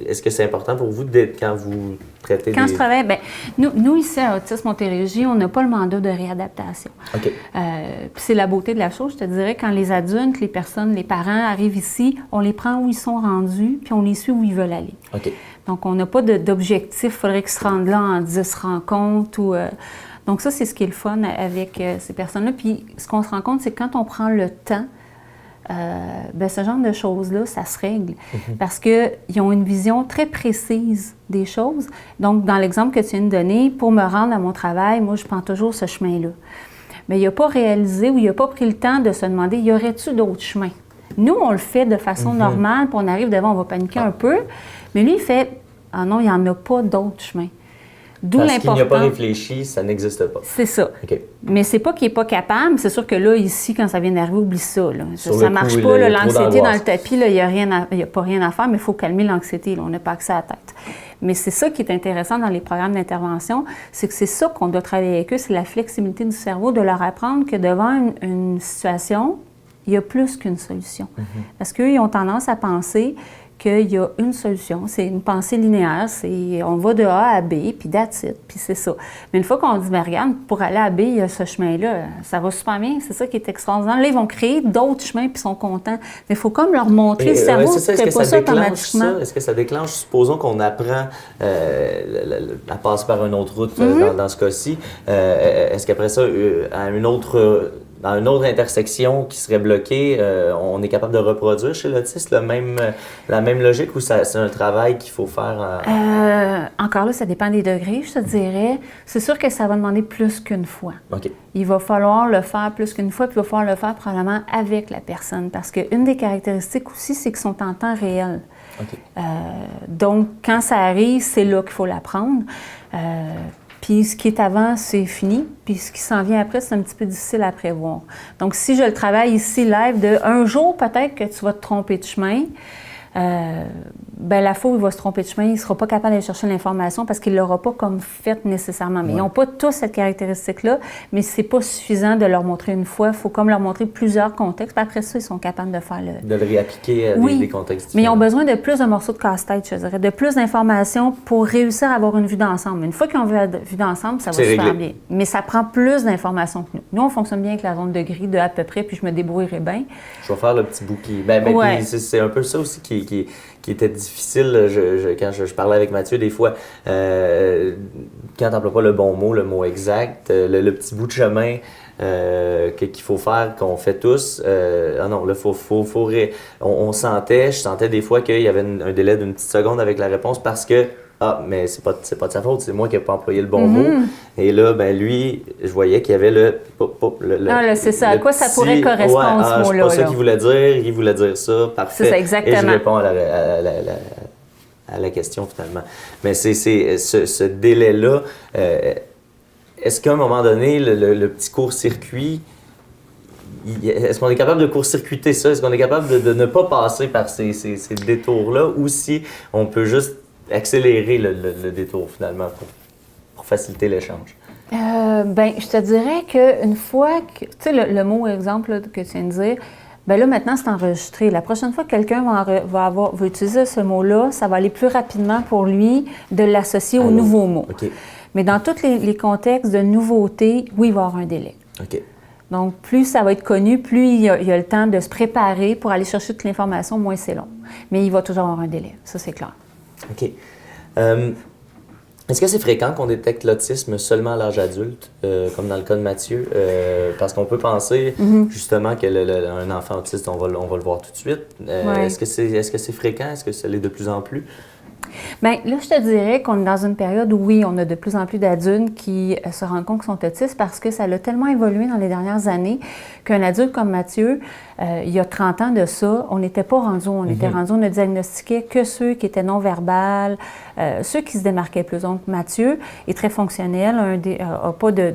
Est-ce que c'est important pour vous quand vous traitez Quand je travaille, bien, nous ici à Autisme Montérégie, on n'a pas le mandat de réadaptation. OK. Puis c'est la beauté de la chose, je te dirais, quand les adultes, les personnes, les parents arrivent ici, on les prend où ils sont rendus, puis on les suit où ils veulent aller. OK. Donc, on n'a pas d'objectif, il faudrait qu'ils se rendent là en 10 rencontres ou... Donc ça, c'est ce qui est le fun avec ces personnes-là. Puis ce qu'on se rend compte, c'est que quand on prend le temps, ben, ce genre de choses-là, ça se règle parce qu'ils ont une vision très précise des choses. Donc, dans l'exemple que tu viens de donner, pour me rendre à mon travail, moi, je prends toujours ce chemin-là. Mais il n'a pas réalisé ou il n'a pas pris le temps de se demander, y aurait-tu d'autres chemins? Nous, on le fait de façon normale, puis on arrive devant, on va paniquer un peu. Mais lui, il fait, ah non, il n'y en a pas d'autres chemins. D'où Parce l'important. qu'il n'y a pas réfléchi, ça n'existe pas. C'est ça. OK. Mais c'est pas qu'il n'est pas capable. C'est sûr que là, ici, quand ça vient d'arriver, oublie ça. Là. Sur Ça le ne marche coup, pas. il y a là, trop l'anxiété dans d'angoisse. le tapis, il n'y a pas rien à faire, mais il faut calmer l'anxiété. Là. On n'a pas accès à la tête. Mais c'est ça qui est intéressant dans les programmes d'intervention, c'est que c'est ça qu'on doit travailler avec eux, c'est la flexibilité du cerveau, de leur apprendre que devant une situation, il y a plus qu'une solution. Parce qu'eux, ils ont tendance à penser qu'il y a une solution. C'est une pensée linéaire. On va de A à B, puis that's it, puis c'est ça. Mais une fois qu'on dit, ben, regarde, pour aller à B, il y a ce chemin-là, ça va super bien, c'est ça qui est extraordinaire. Là, ils vont créer d'autres chemins, puis ils sont contents. Mais il faut comme leur montrer le cerveau, c'est ça. Est-ce c'est que pas ça ça déclenche automatiquement. ça? Est-ce que ça déclenche, supposons qu'on apprend à passer par une autre route dans ce cas-ci, est-ce qu'après ça, à dans une autre intersection qui serait bloquée, on est capable de reproduire chez l'autiste la même logique ou c'est un travail qu'il faut faire? Encore là, ça dépend des degrés, je te dirais. C'est sûr que ça va demander plus qu'une fois. OK. Il va falloir le faire plus qu'une fois, puis il va falloir le faire probablement avec la personne. Parce qu'une des caractéristiques aussi, c'est qu'ils sont en temps réel. OK. Donc, quand ça arrive, c'est là qu'il faut l'apprendre. Puis ce qui est avant, c'est fini. Puis ce qui s'en vient après, c'est un petit peu difficile à prévoir. Donc, si je le travaille ici live, un jour, peut-être que tu vas te tromper de chemin. Ben la fois où il va se tromper de chemin, il ne sera pas capable d'aller chercher l'information parce qu'il ne l'aura pas comme fait nécessairement. Mais ils n'ont pas tous cette caractéristique-là, mais ce n'est pas suffisant de leur montrer une fois. Il faut comme leur montrer plusieurs contextes. Puis après ça, ils sont capables de faire De le réappliquer à des contextes différents. Mais ils ont besoin de plus de morceaux de casse-tête, je dirais, de plus d'informations pour réussir à avoir une vue d'ensemble. Une fois qu'ils ont une vue d'ensemble, ça va super bien. Mais ça prend plus d'informations que nous. Nous, on fonctionne bien avec la zone de gris de à peu près, puis je me débrouillerai bien. Je vais faire le petit bout qui... Ouais. C'est un peu ça aussi qui était difficile. Quand je parlais avec Mathieu, des fois, quand tu n'emploies pas le bon mot, le mot exact, le petit bout de chemin qu'il faut faire, qu'on fait tous. Non, là, je sentais des fois qu'il y avait un délai d'une petite seconde avec la réponse parce que mais c'est pas de sa faute, c'est moi qui n'ai pas employé le bon mot. Et là, ben lui, je voyais qu'il y avait c'est ça. À quoi ça pourrait correspondre, ce mot-là? C'est pas ça qu'il voulait dire, il voulait dire ça, parfait. C'est ça, exactement. Et je réponds à la question, finalement. Mais c'est ce délai-là. Est-ce qu'à un moment donné, le petit court-circuit, est-ce qu'on est capable de court-circuiter ça? Est-ce qu'on est capable de ne pas passer par ces détours-là? Ou si on peut juste accélérer le détour, finalement, pour faciliter l'échange? Ben, je te dirais qu'une fois que, tu sais, le mot exemple là, que tu viens de dire, ben là, maintenant, c'est enregistré. La prochaine fois que quelqu'un va utiliser ce mot-là, ça va aller plus rapidement pour lui de l'associer au nouveau mot. OK. Mais dans tous les contextes de nouveauté, oui, il va y avoir un délai. OK. Donc, plus ça va être connu, plus il y a le temps de se préparer pour aller chercher toute l'information, moins c'est long. Mais il va toujours avoir un délai, ça c'est clair. OK. Est-ce que c'est fréquent qu'on détecte l'autisme seulement à l'âge adulte, comme dans le cas de Mathieu? Parce qu'on peut penser justement qu'un enfant autiste, on va le voir tout de suite. Ouais. Est-ce que c'est fréquent? Est-ce que ça l'est de plus en plus? Bien, là, je te dirais qu'on est dans une période où, oui, on a de plus en plus d'adultes qui se rendent compte qu'ils sont autistes parce que ça a tellement évolué dans les dernières années qu'un adulte comme Mathieu, il y a 30 ans de ça, on n'était pas rendu où on était rendu. On ne diagnostiquait que ceux qui étaient non-verbales, ceux qui se démarquaient plus. Donc, Mathieu est très fonctionnel, n'a pas de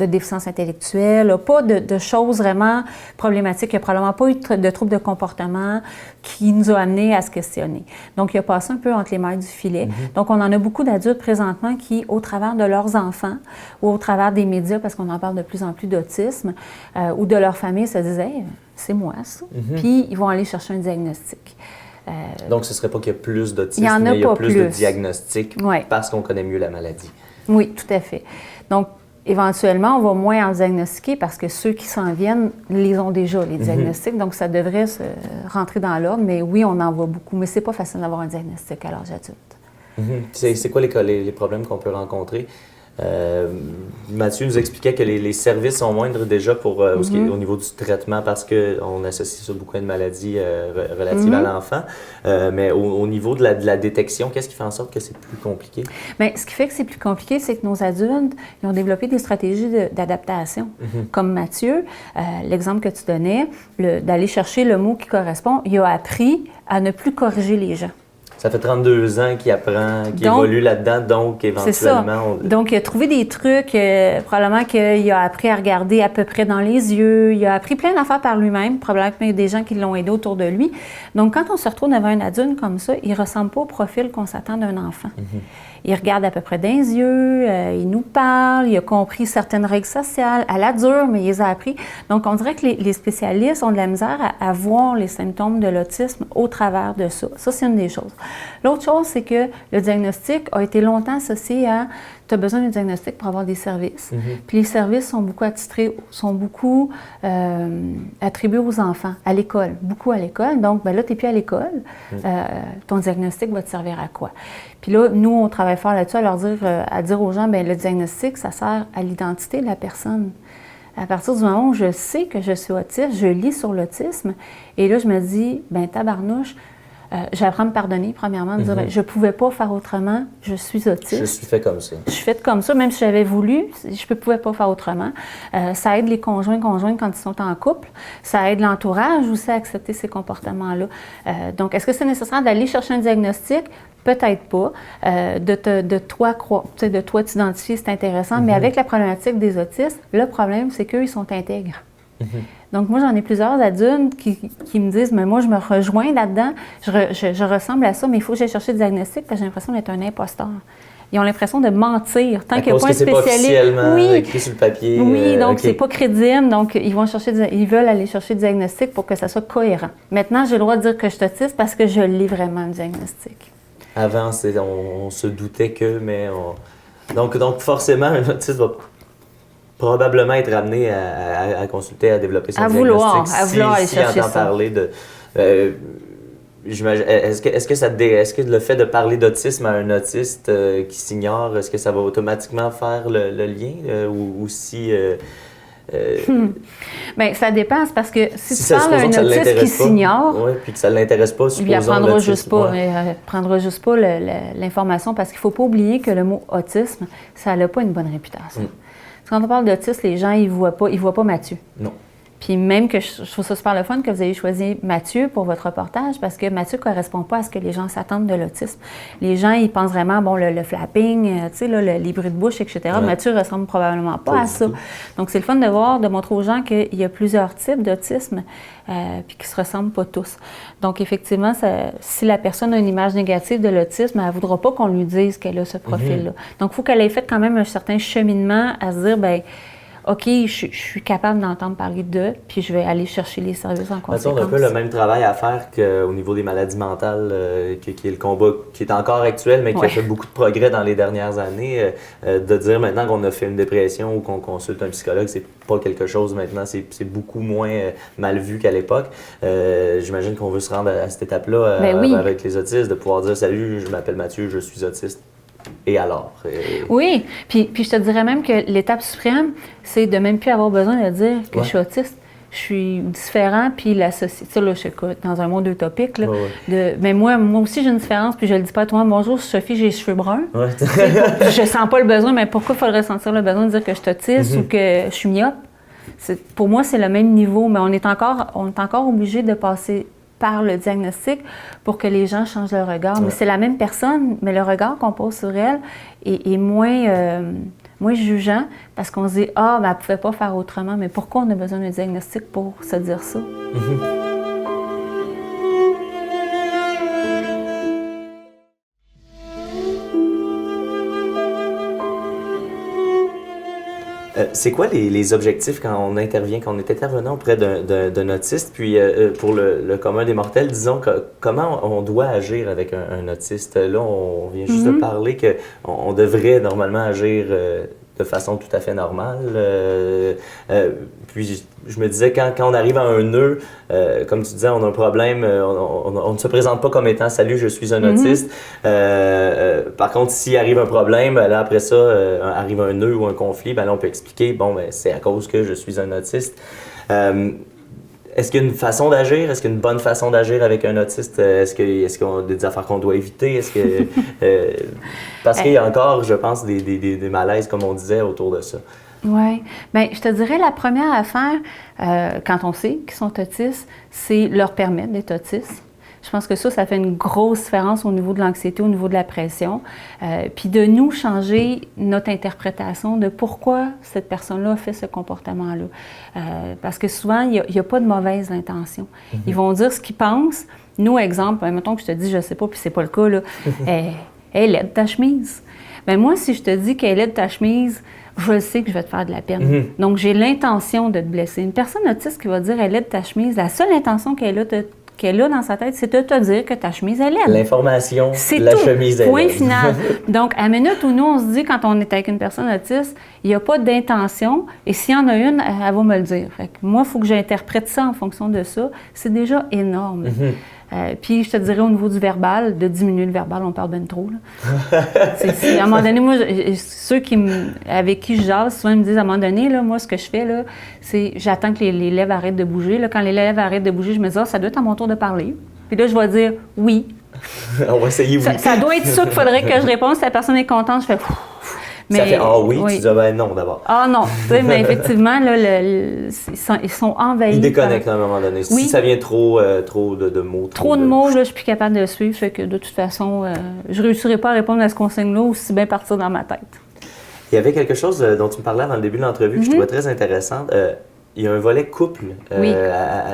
déficience intellectuelle, n'a pas de choses vraiment problématiques. Il n'a probablement pas eu de troubles de comportement qui nous a amenés à se questionner. Donc, il a passé un peu entre les mailles du filet. Donc, on en a beaucoup d'adultes présentement qui, au travers de leurs enfants ou au travers des médias, parce qu'on en parle de plus en plus d'autisme, ou de leur famille, se disaient hey, « c'est moi ça ». Puis, ils vont aller chercher un diagnostic. Donc, ce ne serait pas qu'il y a plus d'autisme, mais il y a plus de diagnostics ouais. parce qu'on connaît mieux la maladie. Oui, tout à fait. Donc, éventuellement, on va moins en diagnostiquer parce que ceux qui s'en viennent les ont déjà, les diagnostics. Donc, ça devrait se rentrer dans l'ordre. Mais oui, on en voit beaucoup. Mais c'est pas facile d'avoir un diagnostic à l'âge adulte. C'est quoi les problèmes qu'on peut rencontrer? Mathieu nous expliquait que les services sont moindres déjà pour, au niveau du traitement parce qu'on associe ça beaucoup à une maladie relative à l'enfant. Mais au niveau de la détection, qu'est-ce qui fait en sorte que c'est plus compliqué? Bien, ce qui fait que c'est plus compliqué, c'est que nos adultes ils ont développé des stratégies d'adaptation. Comme Mathieu, l'exemple que tu donnais, d'aller chercher le mot qui correspond, il a appris à ne plus corriger les gens. Ça fait 32 ans qu'il apprend, qu'il évolue là-dedans, donc éventuellement... Donc, il a trouvé des trucs, probablement qu'il a appris à regarder à peu près dans les yeux, il a appris plein d'affaires par lui-même, probablement qu'il y a des gens qui l'ont aidé autour de lui. Donc, quand on se retrouve devant un adulte comme ça, il ne ressemble pas au profil qu'on s'attend d'un enfant. Il regarde à peu près dans les yeux, il nous parle, il a compris certaines règles sociales, à la dure, mais il les a appris. Donc, on dirait que les spécialistes ont de la misère à voir les symptômes de l'autisme au travers de ça. Ça, c'est une des choses. L'autre chose, c'est que le diagnostic a été longtemps associé à tu as besoin d'un diagnostic pour avoir des services. Puis les services sont beaucoup attitrés, sont beaucoup attribués aux enfants, à l'école, beaucoup à l'école. Donc, ben là, tu n'es plus à l'école. Ton diagnostic va te servir à quoi? Puis là, nous, on travaille fort là-dessus à dire aux gens, bien, le diagnostic, ça sert à l'identité de la personne. À partir du moment où je sais que je suis autiste, je lis sur l'autisme, et là, je me dis, bien, tabarnouche, j'apprends à me pardonner, premièrement, de dire, ben, je ne pouvais pas faire autrement, je suis autiste. Je suis fait comme ça. Je suis faite comme ça, même si j'avais voulu, je ne pouvais pas faire autrement. Ça aide les conjoints quand ils sont en couple. Ça aide l'entourage aussi à accepter ces comportements-là. Donc, est-ce que c'est nécessaire d'aller chercher un diagnostic? Peut-être pas. De toi t'identifier, c'est intéressant, mais avec la problématique des autistes, le problème, c'est qu'eux, ils sont intègres. Donc, moi, j'en ai plusieurs adultes qui me disent, mais moi, je me rejoins là-dedans, je ressemble à ça, mais il faut que j'aille chercher le diagnostic parce que j'ai l'impression d'être un imposteur. Ils ont l'impression de mentir tant qu'il n'y a pas un spécialiste. Parce que c'est pas officiellement écrit sur le papier. Oui, donc c'est pas crédible. Donc, ils veulent aller chercher le diagnostic pour que ça soit cohérent. Maintenant, j'ai le droit de dire que je suis autiste parce que je lis vraiment le diagnostic. Avant, on se doutait que, mais donc forcément, un autiste va probablement être amené à consulter, à développer son diagnostic. À vouloir aller chercher ça. Parler de... Est-ce que le fait de parler d'autisme à un autiste qui s'ignore, est-ce que ça va automatiquement faire le lien ou si... Bien, ça dépend, parce que si tu parles à un autiste qui s'ignore... Oui, puis que ça ne l'intéresse pas, supposons il apprendra juste pas l'information, parce qu'il ne faut pas oublier que le mot autisme, ça n'a pas une bonne réputation. Quand on parle d'autisme, les gens, ils voient pas Mathieu. Non. Puis même que je trouve ça super le fun que vous ayez choisi Mathieu pour votre reportage, parce que Mathieu ne correspond pas à ce que les gens s'attendent de l'autisme. Les gens, ils pensent vraiment, bon, le flapping, tu sais, les bruits de bouche, etc. Ouais. Mathieu ne ressemble probablement pas à ça. Donc, c'est le fun de montrer aux gens qu'il y a plusieurs types d'autisme, puis qu'ils ne se ressemblent pas tous. Donc, effectivement, si la personne a une image négative de l'autisme, elle ne voudra pas qu'on lui dise qu'elle a ce profil-là. Donc, il faut qu'elle ait fait quand même un certain cheminement à se dire, bien, OK, je suis capable d'entendre parler d'eux, puis je vais aller chercher les services en conséquence. On a un peu le même travail à faire qu'au niveau des maladies mentales, qui est le combat qui est encore actuel, mais qui a fait beaucoup de progrès dans les dernières années. De dire maintenant qu'on a fait une dépression ou qu'on consulte un psychologue, c'est pas quelque chose maintenant, c'est beaucoup moins mal vu qu'à l'époque. J'imagine qu'on veut se rendre à cette étape-là avec les autistes, de pouvoir dire « Salut, je m'appelle Mathieu, je suis autiste ». Et alors? Oui, puis je te dirais même que l'étape suprême, c'est de même plus avoir besoin de dire que je suis autiste. je suis différent, puis la société, ça là, je suis dans un monde utopique, là, Ouais. mais moi aussi j'ai une différence, puis je le dis pas à toi, bonjour, je suis Sophie, j'ai les cheveux bruns. Ouais. Je sens pas le besoin, mais pourquoi il faudrait sentir le besoin de dire que je suis autiste ou que je suis myope? Pour moi, c'est le même niveau, mais on est encore obligé de passer par le diagnostic pour que les gens changent leur regard. Mais c'est la même personne, mais le regard qu'on pose sur elle est moins jugeant parce qu'on se dit « Ah, ben, elle ne pouvait pas faire autrement. » Mais pourquoi on a besoin d'un diagnostic pour se dire ça? C'est quoi les objectifs quand on intervient, quand on est intervenant auprès d'un autiste? Puis pour le commun des mortels, disons, comment on doit agir avec un autiste? Là, on vient juste de parler qu'on devrait normalement agir de façon tout à fait normale. Puis je me disais, quand on arrive à un nœud, comme tu disais, on a un problème, on ne se présente pas comme étant « Salut, je suis un autiste ». Par contre, s'il arrive un problème, là, après ça, arrive un nœud ou un conflit, ben là, on peut expliquer « Bon, ben, c'est à cause que je suis un autiste ». Est-ce qu'il y a une façon d'agir? Est-ce qu'il y a une bonne façon d'agir avec un autiste? Est-ce qu'il y a des affaires qu'on doit éviter? Parce qu'il y a encore, je pense, des malaises, comme on disait, autour de ça. Oui. Bien, je te dirais, la première affaire, quand on sait qu'ils sont autistes, c'est leur permettre d'être autistes. Je pense que ça fait une grosse différence au niveau de l'anxiété, au niveau de la pression. Puis de nous changer notre interprétation de pourquoi cette personne-là a fait ce comportement-là. Parce que souvent, il n'y a pas de mauvaise intention. Ils vont dire ce qu'ils pensent. Nous, exemple, mettons que je te dis, je ne sais pas, puis c'est pas le cas, là, elle est de ta chemise. Bien, moi, si je te dis qu'elle est de ta chemise, je sais que je vais te faire de la peine. Donc, j'ai l'intention de te blesser. Une personne autiste qui va dire elle est de ta chemise, la seule intention qu'elle a dans sa tête, c'est de te dire que ta chemise est laide. L'information, c'est la tout. chemise est laide. Point final. Donc, à la minute où nous, on se dit, quand on est avec une personne autiste, il n'y a pas d'intention, et s'il y en a une, elle va me le dire. Fait que moi, il faut que j'interprète ça en fonction de ça. C'est déjà énorme. Puis, je te dirais, au niveau du verbal, de diminuer le verbal, on parle bien trop. Là. À un moment donné, moi, ceux avec qui je jase, souvent, ils me disent, à un moment donné, là, moi, ce que je fais, là, c'est j'attends que les lèvres arrêtent de bouger. Là, quand les lèvres arrêtent de bouger, je me dis, ça doit être à mon tour de parler. Puis là, je vais dire oui. On va essayer oui. Ça doit être ça qu'il faudrait que je réponde. Si la personne est contente, je fais... Mais, ça fait « Ah oui », tu dis « Ben non » d'abord. Ah non, mais effectivement, là, ils sont envahis. Ils déconnectent à un moment donné. Oui. Si ça vient trop de mots. Trop de mots, là, je suis plus capable de suivre. Fait que de toute façon, je ne réussirai pas à répondre à ce consigne-là aussi bien partir dans ma tête. Il y avait quelque chose dont tu me parlais dans le début de l'entrevue que je trouvais très intéressant. Il y a un volet couple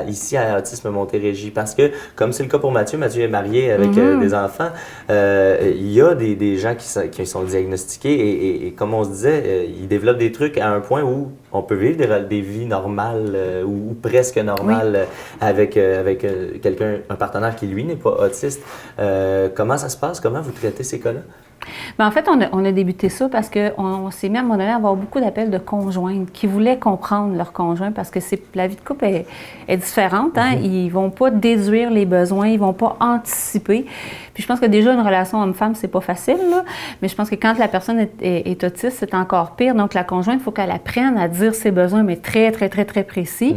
ici à Autisme Montérégie parce que, comme c'est le cas pour Mathieu est marié avec des enfants, il y a des gens qui sont diagnostiqués et comme on se disait, ils développent des trucs à un point où on peut vivre des vies normales ou presque normales avec quelqu'un, un partenaire qui, lui, n'est pas autiste. Comment ça se passe? Comment vous traitez ces cas-là? Bien, en fait, on a débuté ça parce qu'on s'est mis à un moment donné à avoir beaucoup d'appels de conjointes qui voulaient comprendre leur conjoint parce que la vie de couple est différente. Hein? Ils ne vont pas déduire les besoins, ils ne vont pas anticiper. Puis je pense que déjà, une relation homme-femme, c'est pas facile, là. Mais je pense que quand la personne est autiste, c'est encore pire. Donc, la conjointe, il faut qu'elle apprenne à dire ses besoins, mais très, très, très, très précis.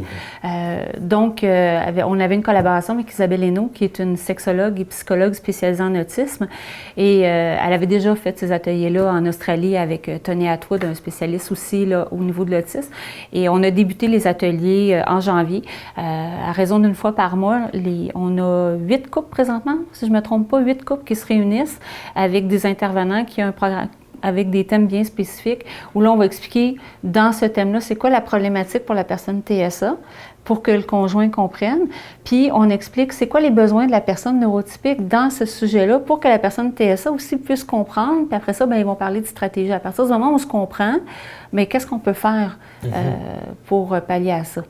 Donc, on avait une collaboration avec Isabelle Hainaut, qui est une sexologue et psychologue spécialisée en autisme. Et elle avait déjà fait ces ateliers-là en Australie avec Tony Atwood, un spécialiste aussi là, au niveau de l'autisme. Et on a débuté les ateliers en janvier. À raison d'une fois par mois, on a 8 couples présentement, si je ne me trompe pas, 8 couples qui se réunissent avec des intervenants qui ont un programme avec des thèmes bien spécifiques, où là, on va expliquer dans ce thème-là, c'est quoi la problématique pour la personne TSA, pour que le conjoint comprenne. Puis, on explique c'est quoi les besoins de la personne neurotypique dans ce sujet-là pour que la personne TSA aussi puisse comprendre. Puis après ça, bien, ils vont parler de stratégie. À partir du moment où on se comprend, mais qu'est-ce qu'on peut faire pour pallier à ça?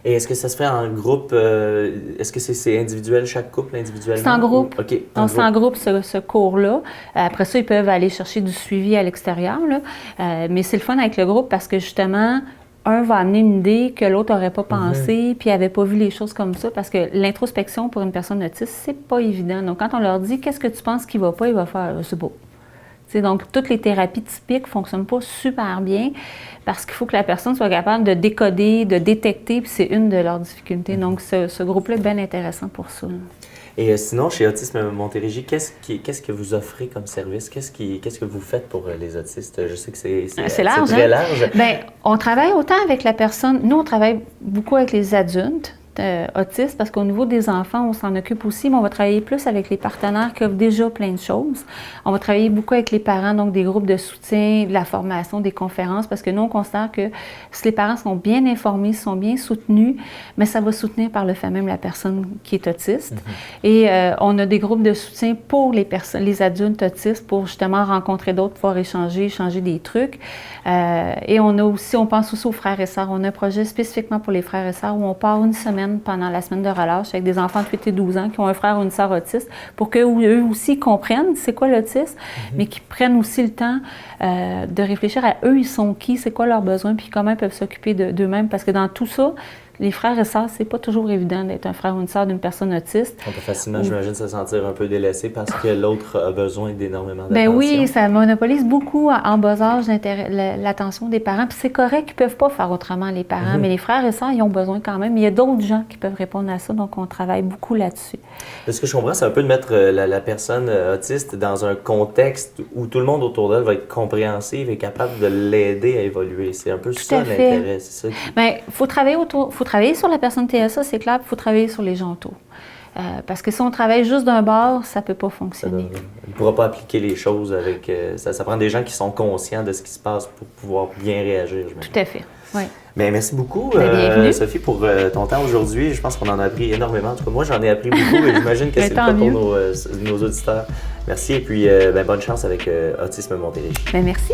Et est-ce que ça se fait en groupe? Est-ce que c'est individuel, chaque couple individuellement? C'est en groupe. OK. C'est en groupe, ce cours-là. Après ça, ils peuvent aller chercher du suivi à l'extérieur. Mais c'est le fun avec le groupe parce que justement, un va amener une idée que l'autre n'aurait pas pensé, puis n'avait pas vu les choses comme ça, parce que l'introspection pour une personne autiste, c'est pas évident. Donc, quand on leur dit « Qu'est-ce que tu penses qui va pas? » Il va faire « C'est beau. » T'sais, donc, toutes les thérapies typiques ne fonctionnent pas super bien parce qu'il faut que la personne soit capable de décoder, de détecter, puis c'est une de leurs difficultés. Donc, ce groupe-là est bien intéressant pour ça. Et sinon, chez Autisme Montérégie, qu'est-ce que vous offrez comme service? Qu'est-ce que vous faites pour les autistes? Je sais que c'est large, très hein? large. Bien, on travaille autant avec la personne. Nous, on travaille beaucoup avec les adultes autistes parce qu'au niveau des enfants, on s'en occupe aussi, mais on va travailler plus avec les partenaires qui offrent déjà plein de choses. On va travailler beaucoup avec les parents, donc des groupes de soutien, de la formation, des conférences, parce que nous, on considère que si les parents sont bien informés, sont bien soutenus, mais ça va soutenir par le fait même la personne qui est autiste. Et on a des groupes de soutien pour les adultes autistes pour justement rencontrer d'autres, pouvoir échanger des trucs. Et on pense aussi aux frères et sœurs. On a un projet spécifiquement pour les frères et sœurs où on part une semaine pendant la semaine de relâche avec des enfants de 8 et 12 ans qui ont un frère ou une sœur autiste pour qu'eux aussi comprennent c'est quoi l'autisme, mais qu'ils prennent aussi le temps de réfléchir à eux, ils sont qui, c'est quoi leurs besoins, puis comment ils peuvent s'occuper d'eux-mêmes. Parce que dans tout ça, les frères et sœurs, c'est pas toujours évident d'être un frère ou une sœur d'une personne autiste. On peut facilement, j'imagine, se sentir un peu délaissé parce que l'autre a besoin d'énormément d'attention. Ben oui, ça monopolise beaucoup en bas âge l'attention des parents. Puis c'est correct qu'ils peuvent pas faire autrement, les parents, mais les frères et sœurs, ils ont besoin quand même. Il y a d'autres gens qui peuvent répondre à ça, donc on travaille beaucoup là-dessus. Ce que je comprends, c'est un peu de mettre la personne autiste dans un contexte où tout le monde autour d'elle va être compréhensive et capable de l'aider à évoluer. C'est un peu ça l'intérêt, c'est ça. Bien, faut travailler sur la personne TSA, c'est clair, il faut travailler sur les gens autour. Parce que si on travaille juste d'un bord, ça ne peut pas fonctionner. On ne pourra pas appliquer les choses avec... ça prend des gens qui sont conscients de ce qui se passe pour pouvoir bien réagir. Tout à fait, oui. Bien, merci beaucoup, bienvenue. Sophie, pour ton temps aujourd'hui. Je pense qu'on en a appris énormément. En tout cas, moi, j'en ai appris beaucoup et j'imagine que c'est le cas pour nos auditeurs. Merci et puis bonne chance avec Autisme Montérégie. Merci.